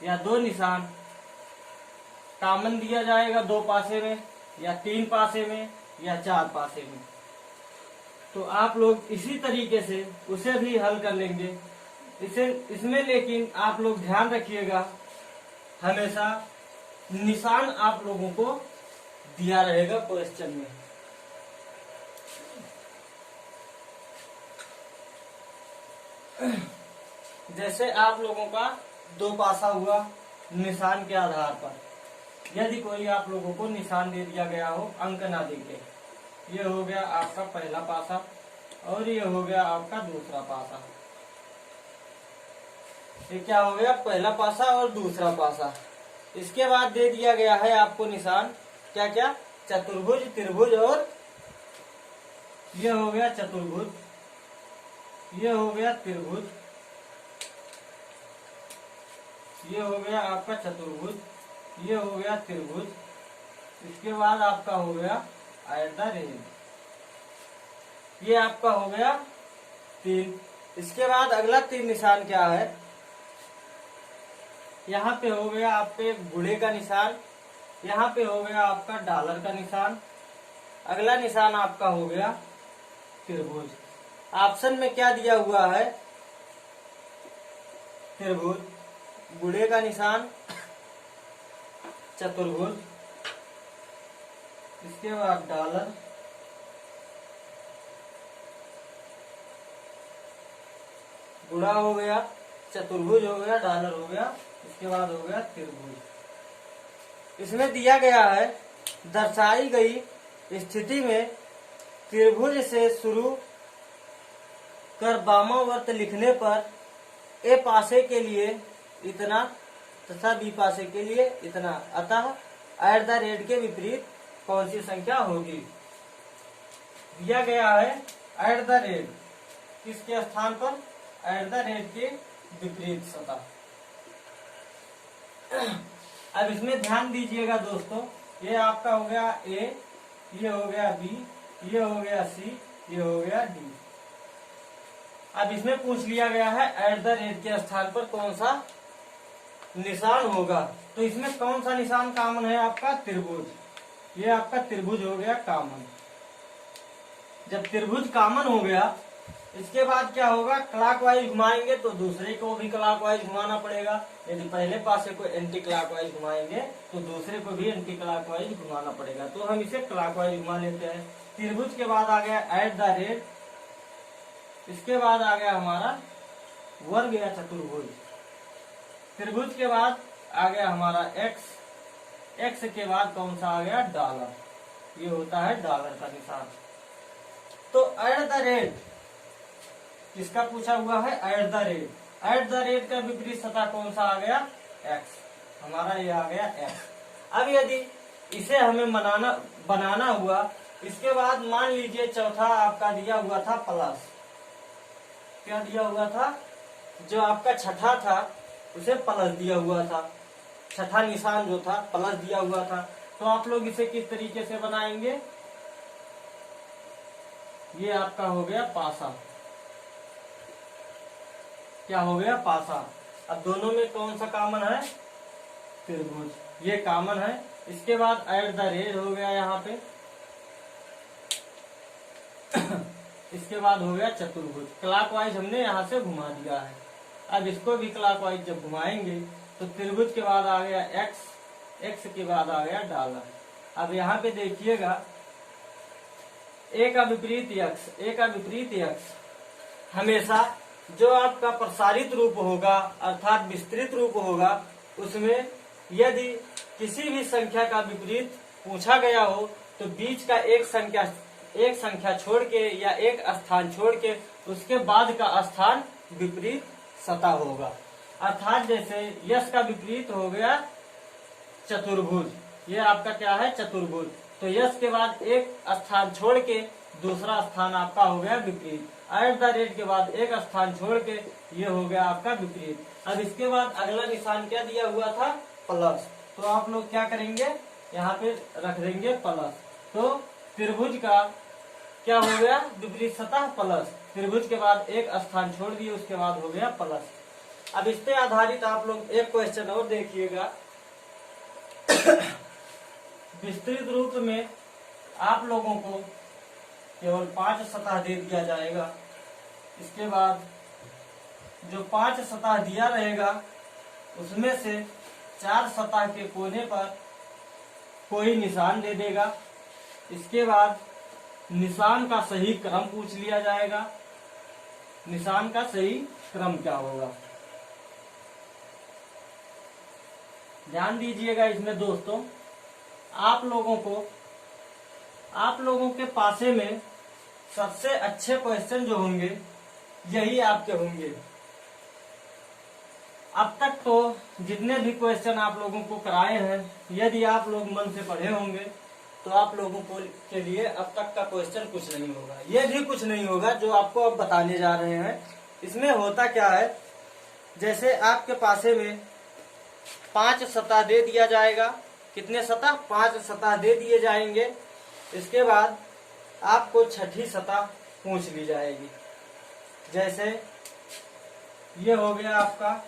या 2 निशान कॉमन दिया जाएगा, 2 पासे में या 3 पासे में या 4 पासे में। तो आप लोग इसी तरीके से उसे भी हल कर लेंगे। इसमें लेकिन आप लोग ध्यान रखिएगा, हमेशा निशान आप लोगों को दिया रहेगा क्वेश्चन में। जैसे आप लोगों का दो पासा हुआ निशान के आधार पर, यदि कोई आप लोगों को निशान दे दिया गया हो अंक ना देके, ये हो गया आपका पहला पासा और ये हो गया आपका दूसरा पासा। ये क्या हो गया, पहला पासा और दूसरा पासा। इसके बाद दे दिया गया है आपको निशान क्या क्या, चतुर्भुज, त्रिभुज और ये हो गया चतुर्भुज, ये हो गया त्रिभुज, ये हो गया आपका चतुर्भुज, ये हो गया त्रिभुज। इसके बाद आपका हो गया आयत रेखा, ये आपका हो गया 3। इसके बाद अगला 3 निशान क्या है, यहाँ पे हो गया आपके घोड़े का निशान, यहाँ पे हो गया आपका डॉलर का निशान, अगला निशान आपका हो गया त्रिभुज। ऑप्शन में क्या दिया हुआ है, त्रिभुज, घोड़े का निशान, चतुर्भुज, इसके बाद डॉलर, गुणा हो गया, चतुर्भुज हो गया, डॉलर हो गया, इसके बाद हो गया त्रिभुज। इसमें दिया गया है दर्शाई गई स्थिति में त्रिभुज से शुरू कर वामावर्त लिखने पर ए पासे के लिए इतना तथा बी पासे के लिए इतना, अतः @ के विपरीत कौन सी संख्या होगी। दिया गया है @ किसके स्थान पर, @ के विपरीत सतह। अब इसमें ध्यान दीजिएगा दोस्तों, ये आपका हो गया ए, ये हो गया बी, ये हो गया सी, ये हो गया डी। अब इसमें पूछ लिया गया है @ के स्थान पर कौन सा निशान होगा, तो इसमें कौन सा निशान कॉमन है आपका, त्रिभुज। ये आपका त्रिभुज हो गया कॉमन। जब त्रिभुज कॉमन हो गया, इसके बाद क्या होगा, क्लॉकवाइज घुमाएंगे तो दूसरे को भी क्लॉकवाइज घुमाना पड़ेगा। यदि पहले पासे को एंटी क्लॉकवाइज घुमाएंगे तो दूसरे को भी एंटी क्लॉकवाइज घुमाना पड़ेगा। तो हम इसे क्लॉकवाइज घुमा लेते हैं। त्रिभुज के बाद आ गया @ इसके बाद आ गया हमारा वर्ग या चतुर्भुज। त्रिभुज के बाद आ गया हमारा x के बाद कौन सा आ गया, डॉलर। ये होता है डॉलर का निशान। तो @ किसका पूछा हुआ है, @ का विपरीत सतह कौन सा आ गया, x। हमारा ये आ गया x। अब यदि इसे हमें बनाना हुआ, इसके बाद मान लीजिए चौथा आपका दिया हुआ था प्लस, क्या दिया हुआ था, जो आपका छठा था उसे प्लस दिया हुआ था, छठा निशान जो था प्लस दिया हुआ था। तो आप लोग इसे किस तरीके से बनाएंगे, ये आपका हो गया पासा, क्या हो गया, पासा। अब दोनों में कौन सा कॉमन है, त्रिभुज, ये कॉमन है। इसके बाद @ हो गया यहाँ पे, इसके बाद हो गया चतुर्भुज। क्लॉकवाइज हमने यहाँ से घुमा दिया है। अब इसको भी क्लॉकवाइज जब घुमाएंगे तो त्रिभुज के बाद आ गया x के बाद आ गया डॉलर। अब यहाँ पे देखिएगा a का विपरीत x हमेशा जो आपका प्रसारित रूप होगा अर्थात विस्तृत रूप होगा, उसमें यदि किसी भी संख्या का विपरीत पूछा गया हो तो बीच का एक संख्या छोड़ के या एक स्थान छोड़ के उसके बाद का स्थान विपरीत सतह होगा। अर्थात जैसे यश का विपरीत हो गया चतुर्भुज, ये आपका क्या है, चतुर्भुज। तो यश के बाद एक स्थान छोड़ के दूसरा स्थान आपका हो गया विपरीत। @ के बाद एक स्थान छोड़ के ये हो गया आपका विपरीत। अब इसके बाद अगला निशान क्या दिया हुआ था, प्लस। तो आप लोग क्या करेंगे, यहाँ पे रख देंगे प्लस। तो त्रिभुज का क्या हो गया, विपरीत सतह प्लस। त्रिभुज के बाद एक स्थान छोड़ दिए, उसके बाद हो गया प्लस। अब इस पे आधारित आप लोग एक क्वेश्चन और देखिएगा। विस्तृत रूप में आप लोगों को केवल 5 सतह दे दिया जाएगा। इसके बाद जो 5 सतह दिया रहेगा उसमें से 4 सतह के कोने पर कोई निशान दे देगा। इसके बाद निशान का सही क्रम पूछ लिया जाएगा। निशान का सही क्रम क्या होगा, ध्यान दीजिएगा इसमें दोस्तों। आप लोगों के पासे में सबसे अच्छे क्वेश्चन जो होंगे यही आपके होंगे। अब तक तो जितने भी क्वेश्चन आप लोगों को कराए हैं, यदि आप लोग मन से पढ़े होंगे तो आप लोगों को के लिए अब तक का क्वेश्चन कुछ नहीं होगा। ये भी कुछ नहीं होगा जो आपको अब बताने जा रहे हैं। इसमें होता क्या है, जैसे आपके पासे में 5 सतह दे दिया जाएगा। कितने सतह? 5 सतह दे दिए जाएंगे। इसके बाद आपको छठी सतह पूछ ली जाएगी। जैसे ये हो गया आपका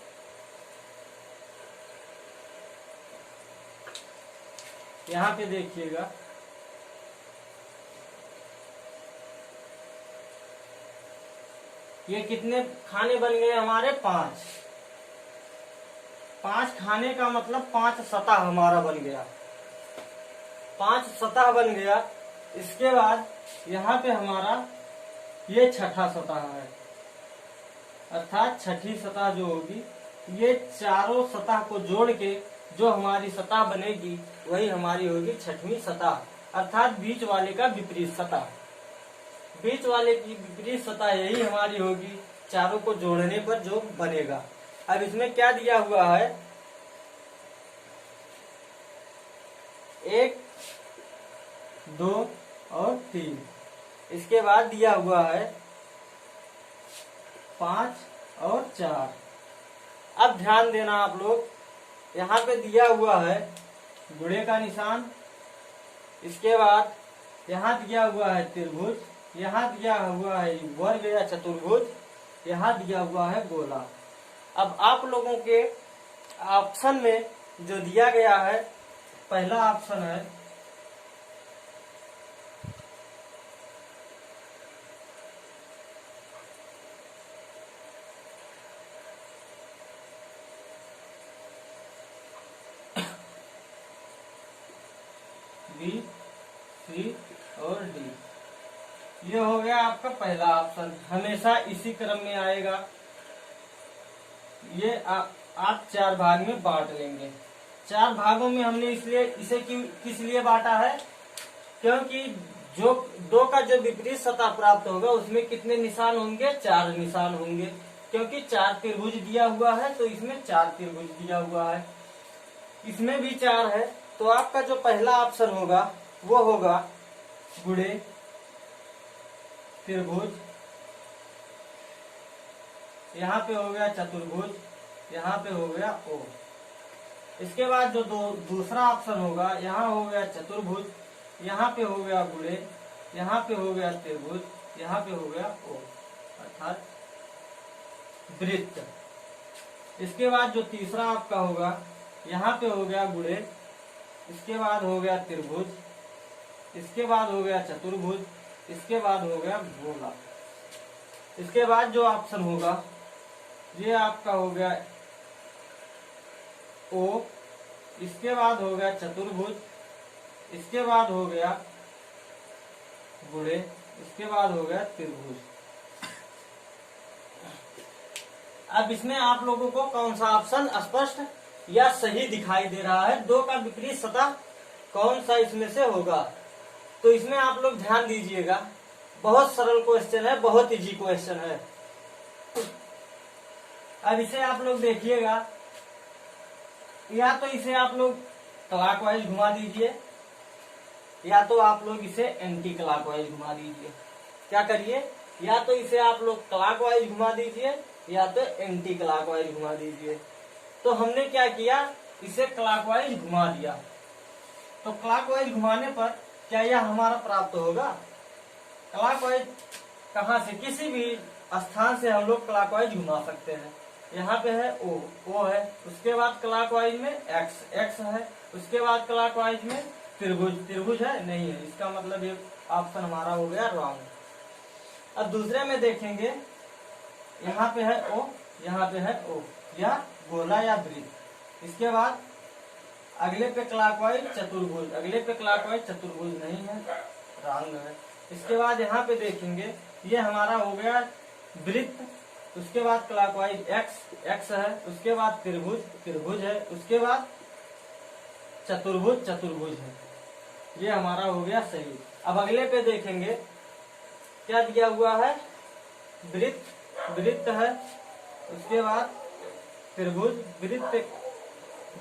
यहाँ पे देखिएगा, ये कितने खाने बन गए हमारे? 5। 5 खाने का मतलब 5 सतह हमारा बन गया। 5 सतह बन गया। इसके बाद यहाँ पे हमारा ये छठा सतह है, अर्थात छठी सतह जो होगी, ये चारों सतह को जोड़ के जो हमारी सतह बनेगी वही हमारी होगी छठवीं सतह, अर्थात बीच वाले का विपरीत सतह। बीच वाले की विपरीत सतह यही हमारी होगी, चारों को जोड़ने पर जो बनेगा। अब इसमें क्या दिया हुआ है, 1, 2 और 3। इसके बाद दिया हुआ है 5 और 4। अब ध्यान देना आप लोग, यहाँ पे दिया हुआ है गुणे का निशान। इसके बाद यहाँ दिया हुआ है त्रिभुज, यहाँ दिया हुआ है वर्ग या चतुर्भुज, यहाँ दिया हुआ है गोला। अब आप लोगों के ऑप्शन में जो दिया गया है, पहला ऑप्शन है बी, सी और डी। ये हो गया आपका पहला ऑप्शन, हमेशा इसी क्रम में आएगा। ये आप 4 भाग में बांट लेंगे। 4 भागों में हमने इसलिए इसे किस लिए बांटा है, क्योंकि जो 2 का जो विपरीत सतह प्राप्त होगा उसमें कितने निशान होंगे? 4 निशान होंगे। क्योंकि 4 त्रिभुज दिया हुआ है तो इसमें 4 त्रिभुज दिया हुआ है, इसमें भी 4 है। तो आपका जो पहला ऑप्शन होगा वो होगा गुणे त्रिभुज, यहाँ पे हो गया चतुर्भुज, यहाँ पे हो गया ओ। इसके बाद जो दूसरा ऑप्शन होगा, यहाँ हो गया चतुर्भुज, यहाँ पे हो गया गुणे, यहाँ पे हो गया त्रिभुज, यहाँ पे हो गया ओ, अर्थात वृत्त। इसके बाद जो तीसरा आपका होगा, यहाँ पे हो गया गुणे, इसके बाद हो गया त्रिभुज, इसके बाद हो गया चतुर्भुज, इसके बाद हो गया गोला। इसके बाद जो ऑप्शन होगा ये आपका हो गया ओ, इसके बाद हो गया चतुर्भुज, इसके बाद हो गया गुणे, इसके बाद हो गया त्रिभुज। अब इसमें आप लोगों को कौन सा ऑप्शन स्पष्ट या सही दिखाई दे रहा है, 2 का विपरीत सतह कौन सा इसमें से होगा? तो इसमें आप लोग ध्यान दीजिएगा, बहुत सरल क्वेश्चन है, बहुत इजी क्वेश्चन है। अब इसे आप लोग देखिएगा, या तो इसे आप लोग क्लॉकवाइज घुमा दीजिए, या तो आप लोग इसे एंटी क्लॉकवाइज घुमा दीजिए। क्या करिए, या तो इसे आप लोग क्लॉकवाइज घुमा दीजिए या तो एंटी क्लॉकवाइज घुमा दीजिए। तो हमने क्या किया, इसे क्लॉकवाइज घुमा दिया। तो क्लॉकवाइज घुमाने पर क्या यह हमारा प्राप्त होगा? क्लॉकवाइज कहाँ से, किसी भी स्थान से हम लोग क्लॉकवाइज घुमा सकते हैं। यहाँ पे है ओ है, उसके बाद क्लॉकवाइज में एक्स है, उसके बाद क्लॉकवाइज में त्रिभुज, त्रिभुज है नहीं है, इसका मतलब ये ऑप्शन हमारा हो गया रॉन्ग। अब दूसरे में देखेंगे, यहाँ पे है ओ, यहाँ पे है ओ, या गोला या वृत्त। इसके बाद अगले पे क्लॉकवाइज चतुर्भुज, अगले पे क्लॉकवाइज चतुर्भुज नहीं है, रॉन्ग है। इसके बाद यहाँ पे देखेंगे, ये हमारा हो गया वृत्त, उसके बाद क्लॉकवाइज एक्स, एक्स है, उसके बाद त्रिभुज, त्रिभुज है, उसके बाद चतुर्भुज, चतुर्भुज है, ये हमारा हो गया सही। अब अगले पे देखेंगे क्या दिया हुआ है, वृत्त, वृत्त है, उसके बाद त्रिभुज, वृत्त,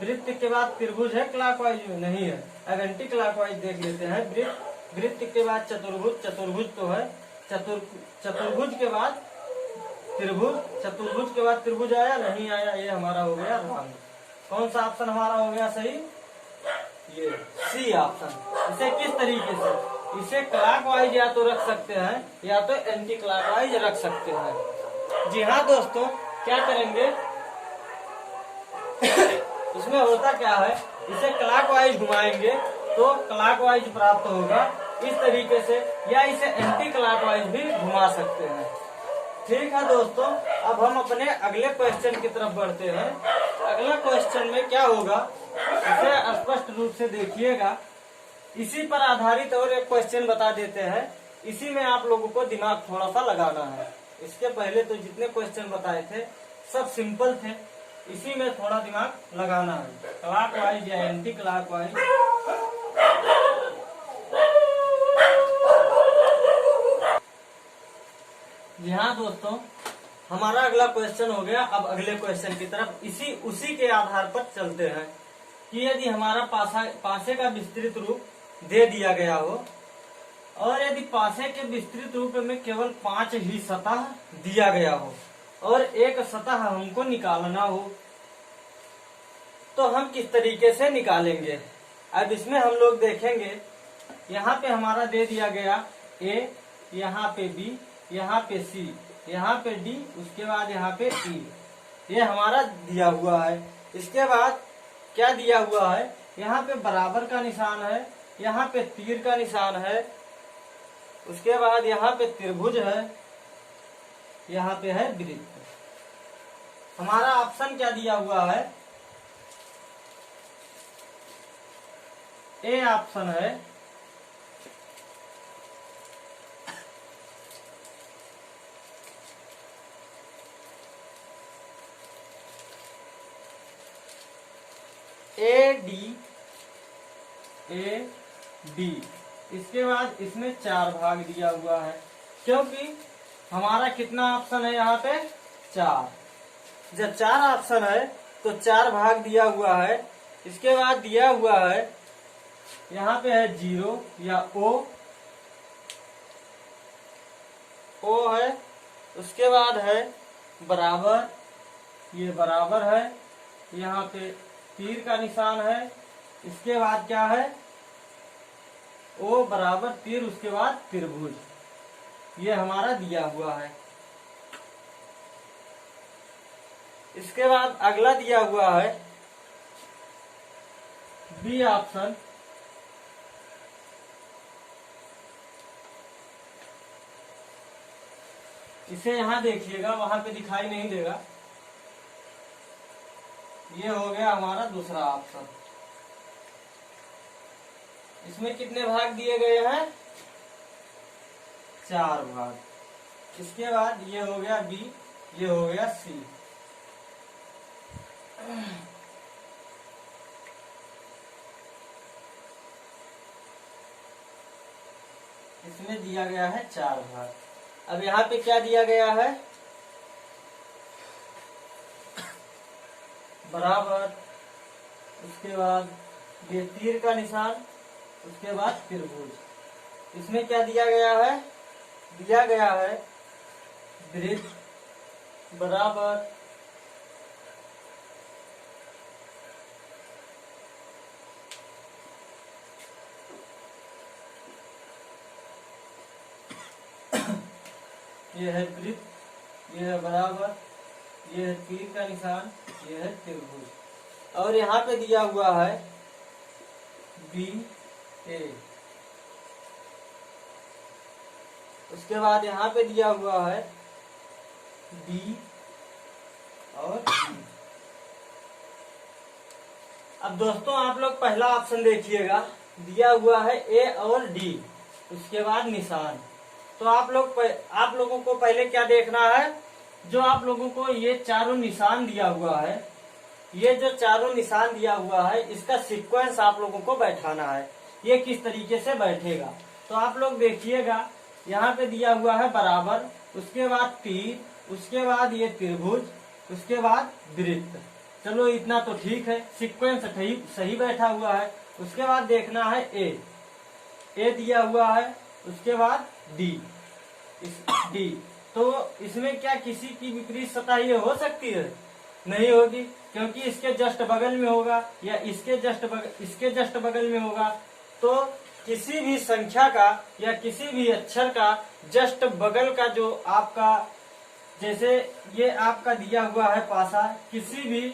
वृत्त के बाद त्रिभुज है, क्लॉकवाइज नहीं है। अब एंटी क्लॉकवाइज देख लेते हैं, वृत्त, वृत्त के बाद चतुर्भुज, चतुर्भुज तो है, चतुर्भुज के बाद त्रिभुज, चतुर्भुज के बाद त्रिभुज आया नहीं आया, ये हमारा हो गया रॉन्ग। कौन सा ऑप्शन हमारा हो गया सही, ये सी ऑप्शन। इसे किस तरीके से, इसे क्लॉकवाइज या तो रख सकते हैं या तो एंटी क्लॉकवाइज रख सकते हैं। जी हाँ दोस्तों, क्या करेंगे इसमें होता क्या है, इसे क्लॉकवाइज घुमाएंगे तो क्लॉकवाइज प्राप्त होगा इस तरीके से, या इसे एंटी क्लॉकवाइज भी घुमा सकते हैं। ठीक है दोस्तों, अब हम अपने अगले क्वेश्चन की तरफ बढ़ते हैं। अगला क्वेश्चन में क्या होगा, इसे स्पष्ट रूप से देखिएगा। इसी पर आधारित और एक क्वेश्चन बता देते हैं, इसी में आप लोगों को दिमाग थोड़ा सा लगाना है। इसके पहले तो जितने क्वेश्चन बताए थे सब सिंपल थे, इसी में थोड़ा दिमाग लगाना है, क्लॉकवाइज या एंटी क्लॉकवाइज। जी हाँ दोस्तों, हमारा अगला क्वेश्चन हो गया। अब अगले क्वेश्चन की तरफ उसी के आधार पर चलते हैं कि यदि हमारा पासे का विस्तृत रूप दे दिया गया हो और यदि पासे के विस्तृत रूप में केवल 5 ही सतह दिया गया हो और एक सतह हमको निकालना हो, तो हम किस तरीके से निकालेंगे। अब इसमें हम लोग देखेंगे, यहाँ पे हमारा दे दिया गया ए, यहाँ पे बी, यहाँ पे सी, यहाँ पे डी, उसके बाद यहाँ पे ई, ये हमारा दिया हुआ है। इसके बाद क्या दिया हुआ है, यहाँ पे बराबर का निशान है, यहाँ पे तीर का निशान है, उसके बाद यहाँ पे त्रिभुज है, यहाँ पे है वृत्त। हमारा ऑप्शन क्या दिया हुआ है, ए ऑप्शन है। ए डी, इसके बाद इसमें 4 भाग दिया हुआ है, क्योंकि हमारा कितना ऑप्शन है यहाँ पे 4। जब 4 ऑप्शन है तो 4 भाग दिया हुआ है। इसके बाद दिया हुआ है यहाँ पे है 0 या ओ है, उसके बाद है बराबर, ये बराबर है, यहाँ पे तीर का निशान है, इसके बाद क्या है ओ बराबर तीर, उसके बाद त्रिभुज, ये हमारा दिया हुआ है। इसके बाद अगला दिया हुआ है बी ऑप्शन। इसे यहाँ देखिएगा, वहां पे दिखाई नहीं देगा, ये हो गया हमारा दूसरा ऑप्शन। इसमें कितने भाग दिए गए हैं, 4 भाग। इसके बाद ये हो गया बी, ये हो गया सी। इसमें दिया गया है 4 भाग। अब यहाँ पे क्या दिया गया है, बराबर, उसके बाद ये तीर का निशान, उसके बाद त्रिभुज। इसमें क्या दिया गया है, दिया गया है वृत्त, बराबर, ये है वृत्त, ये है बराबर, ये है तीर का निशान, ये है त्रिभुज। और यहाँ पे दिया हुआ है बी, ए। उसके बाद यहाँ पे दिया हुआ है बी और डी। अब दोस्तों आप लोग पहला ऑप्शन देखिएगा, दिया हुआ है ए और डी, उसके बाद निशान। तो आप लोगों को पहले क्या देखना है, जो आप लोगों को ये चारों निशान दिया हुआ है, ये जो चारों निशान दिया हुआ है, इसका सीक्वेंस आप लोगों को बैठाना है। ये किस तरीके से बैठेगा तो आप लोग देखिएगा, यहाँ पे दिया हुआ है बराबर, उसके बाद तीर, उसके बाद ये त्रिभुज, उसके बाद वृत्त। चलो इतना तो ठीक है, सीक्वेंस सही बैठा हुआ है। उसके बाद देखना है ए दिया हुआ है, उसके बाद डी, डी। तो इसमें क्या किसी की विपरीत सतह ये हो सकती है? नहीं होगी, क्योंकि इसके जस्ट बगल में होगा या इसके जस्ट बगल में होगा। तो किसी भी संख्या का या किसी भी अक्षर का जस्ट बगल का जो आपका, जैसे ये आपका दिया हुआ है पासा, किसी भी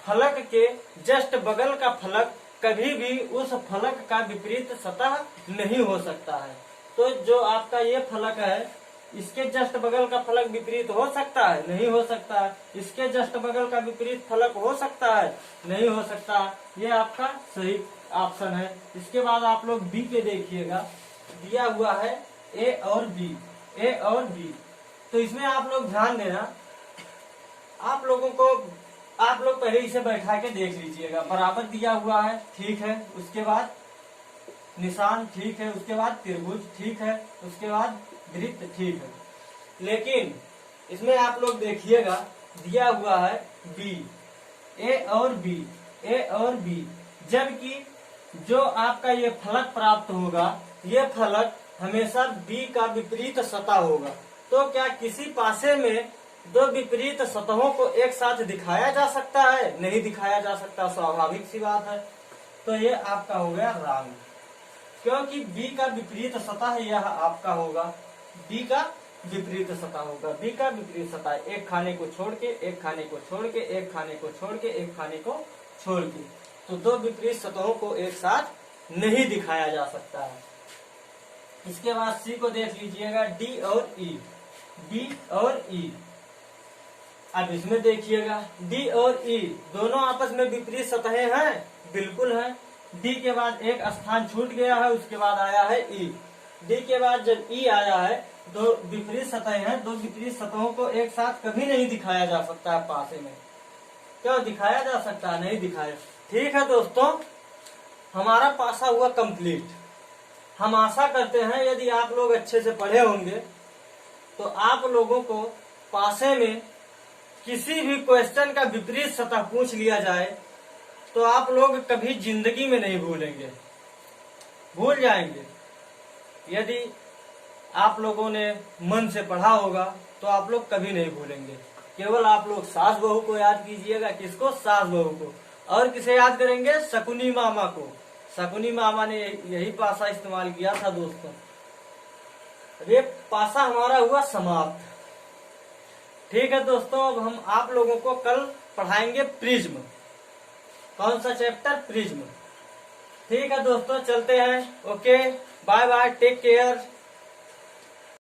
फलक के जस्ट बगल का फलक कभी भी उस फलक का विपरीत सतह नहीं हो सकता है। तो जो आपका ये फलक है, इसके जस्ट बगल का फलक विपरीत हो सकता है? नहीं हो सकता है। इसके जस्ट बगल का विपरीत फलक हो सकता है? नहीं हो सकता। ये आपका सही ऑप्शन है। इसके बाद आप लोग बी पे देखिएगा, दिया हुआ है ए और बी, ए और बी। तो इसमें आप लोग ध्यान देना, आप लोग पहले इसे बैठा के देख लीजिएगा। बराबर दिया हुआ है, ठीक है। उसके बाद निशान, ठीक है। उसके बाद त्रिभुज, ठीक है। उसके बाद वृत्त, ठीक है। लेकिन इसमें आप लोग देखिएगा, दिया हुआ है बी, ए और बी, ए और बी, जबकि जो आपका ये फलक प्राप्त होगा, ये फलक हमेशा बी का विपरीत सतह होगा। तो क्या किसी पासे में दो विपरीत सतहों को एक साथ दिखाया जा सकता है? नहीं दिखाया जा सकता, स्वाभाविक सी बात है। तो ये आपका हो गया रॉन्ग, क्योंकि बी का विपरीत सतह यह आपका होगा, बी का विपरीत सतह होगा। बी का विपरीत सतह एक खाने को छोड़ के, एक खाने को छोड़ के, एक खाने को छोड़ के, एक खाने को छोड़ के, तो दो विपरीत सतहों को एक साथ नहीं दिखाया जा सकता है। इसके बाद सी को देख लीजिएगा, डी और ई, डी और ई। अब इसमें देखिएगा, डी और ई दोनों आपस में विपरीत सतहें हैं? बिल्कुल है। डी के बाद एक स्थान छूट गया है, उसके बाद आया है ई। डी के बाद जब ई आया है, दो विपरीत सतहें हैं, दो विपरीत सतहों को एक साथ कभी नहीं दिखाया जा सकता है पासे में। क्यों दिखाया जा सकता है? नहीं दिखाया। ठीक है दोस्तों, हमारा पासा हुआ कंप्लीट। हम आशा करते हैं यदि आप लोग अच्छे से पढ़े होंगे तो आप लोगों को पासे में किसी भी क्वेश्चन का विपरीत सतह पूछ लिया जाए तो आप लोग कभी जिंदगी में नहीं भूलेंगे, भूल जाएंगे। यदि आप लोगों ने मन से पढ़ा होगा तो आप लोग कभी नहीं भूलेंगे। केवल आप लोग सास बहू को याद कीजिएगा। किसको? सास बहू को। और किसे याद करेंगे? शकुनी मामा को। शकुनी मामा ने यही पासा इस्तेमाल किया था दोस्तों। ये पासा हमारा हुआ समाप्त। ठीक है दोस्तों, अब हम आप लोगों को कल पढ़ाएंगे प्रिज्म। कौन सा चैप्टर? प्रिज्म। ठीक है दोस्तों, चलते हैं। Okay, bye bye, take care.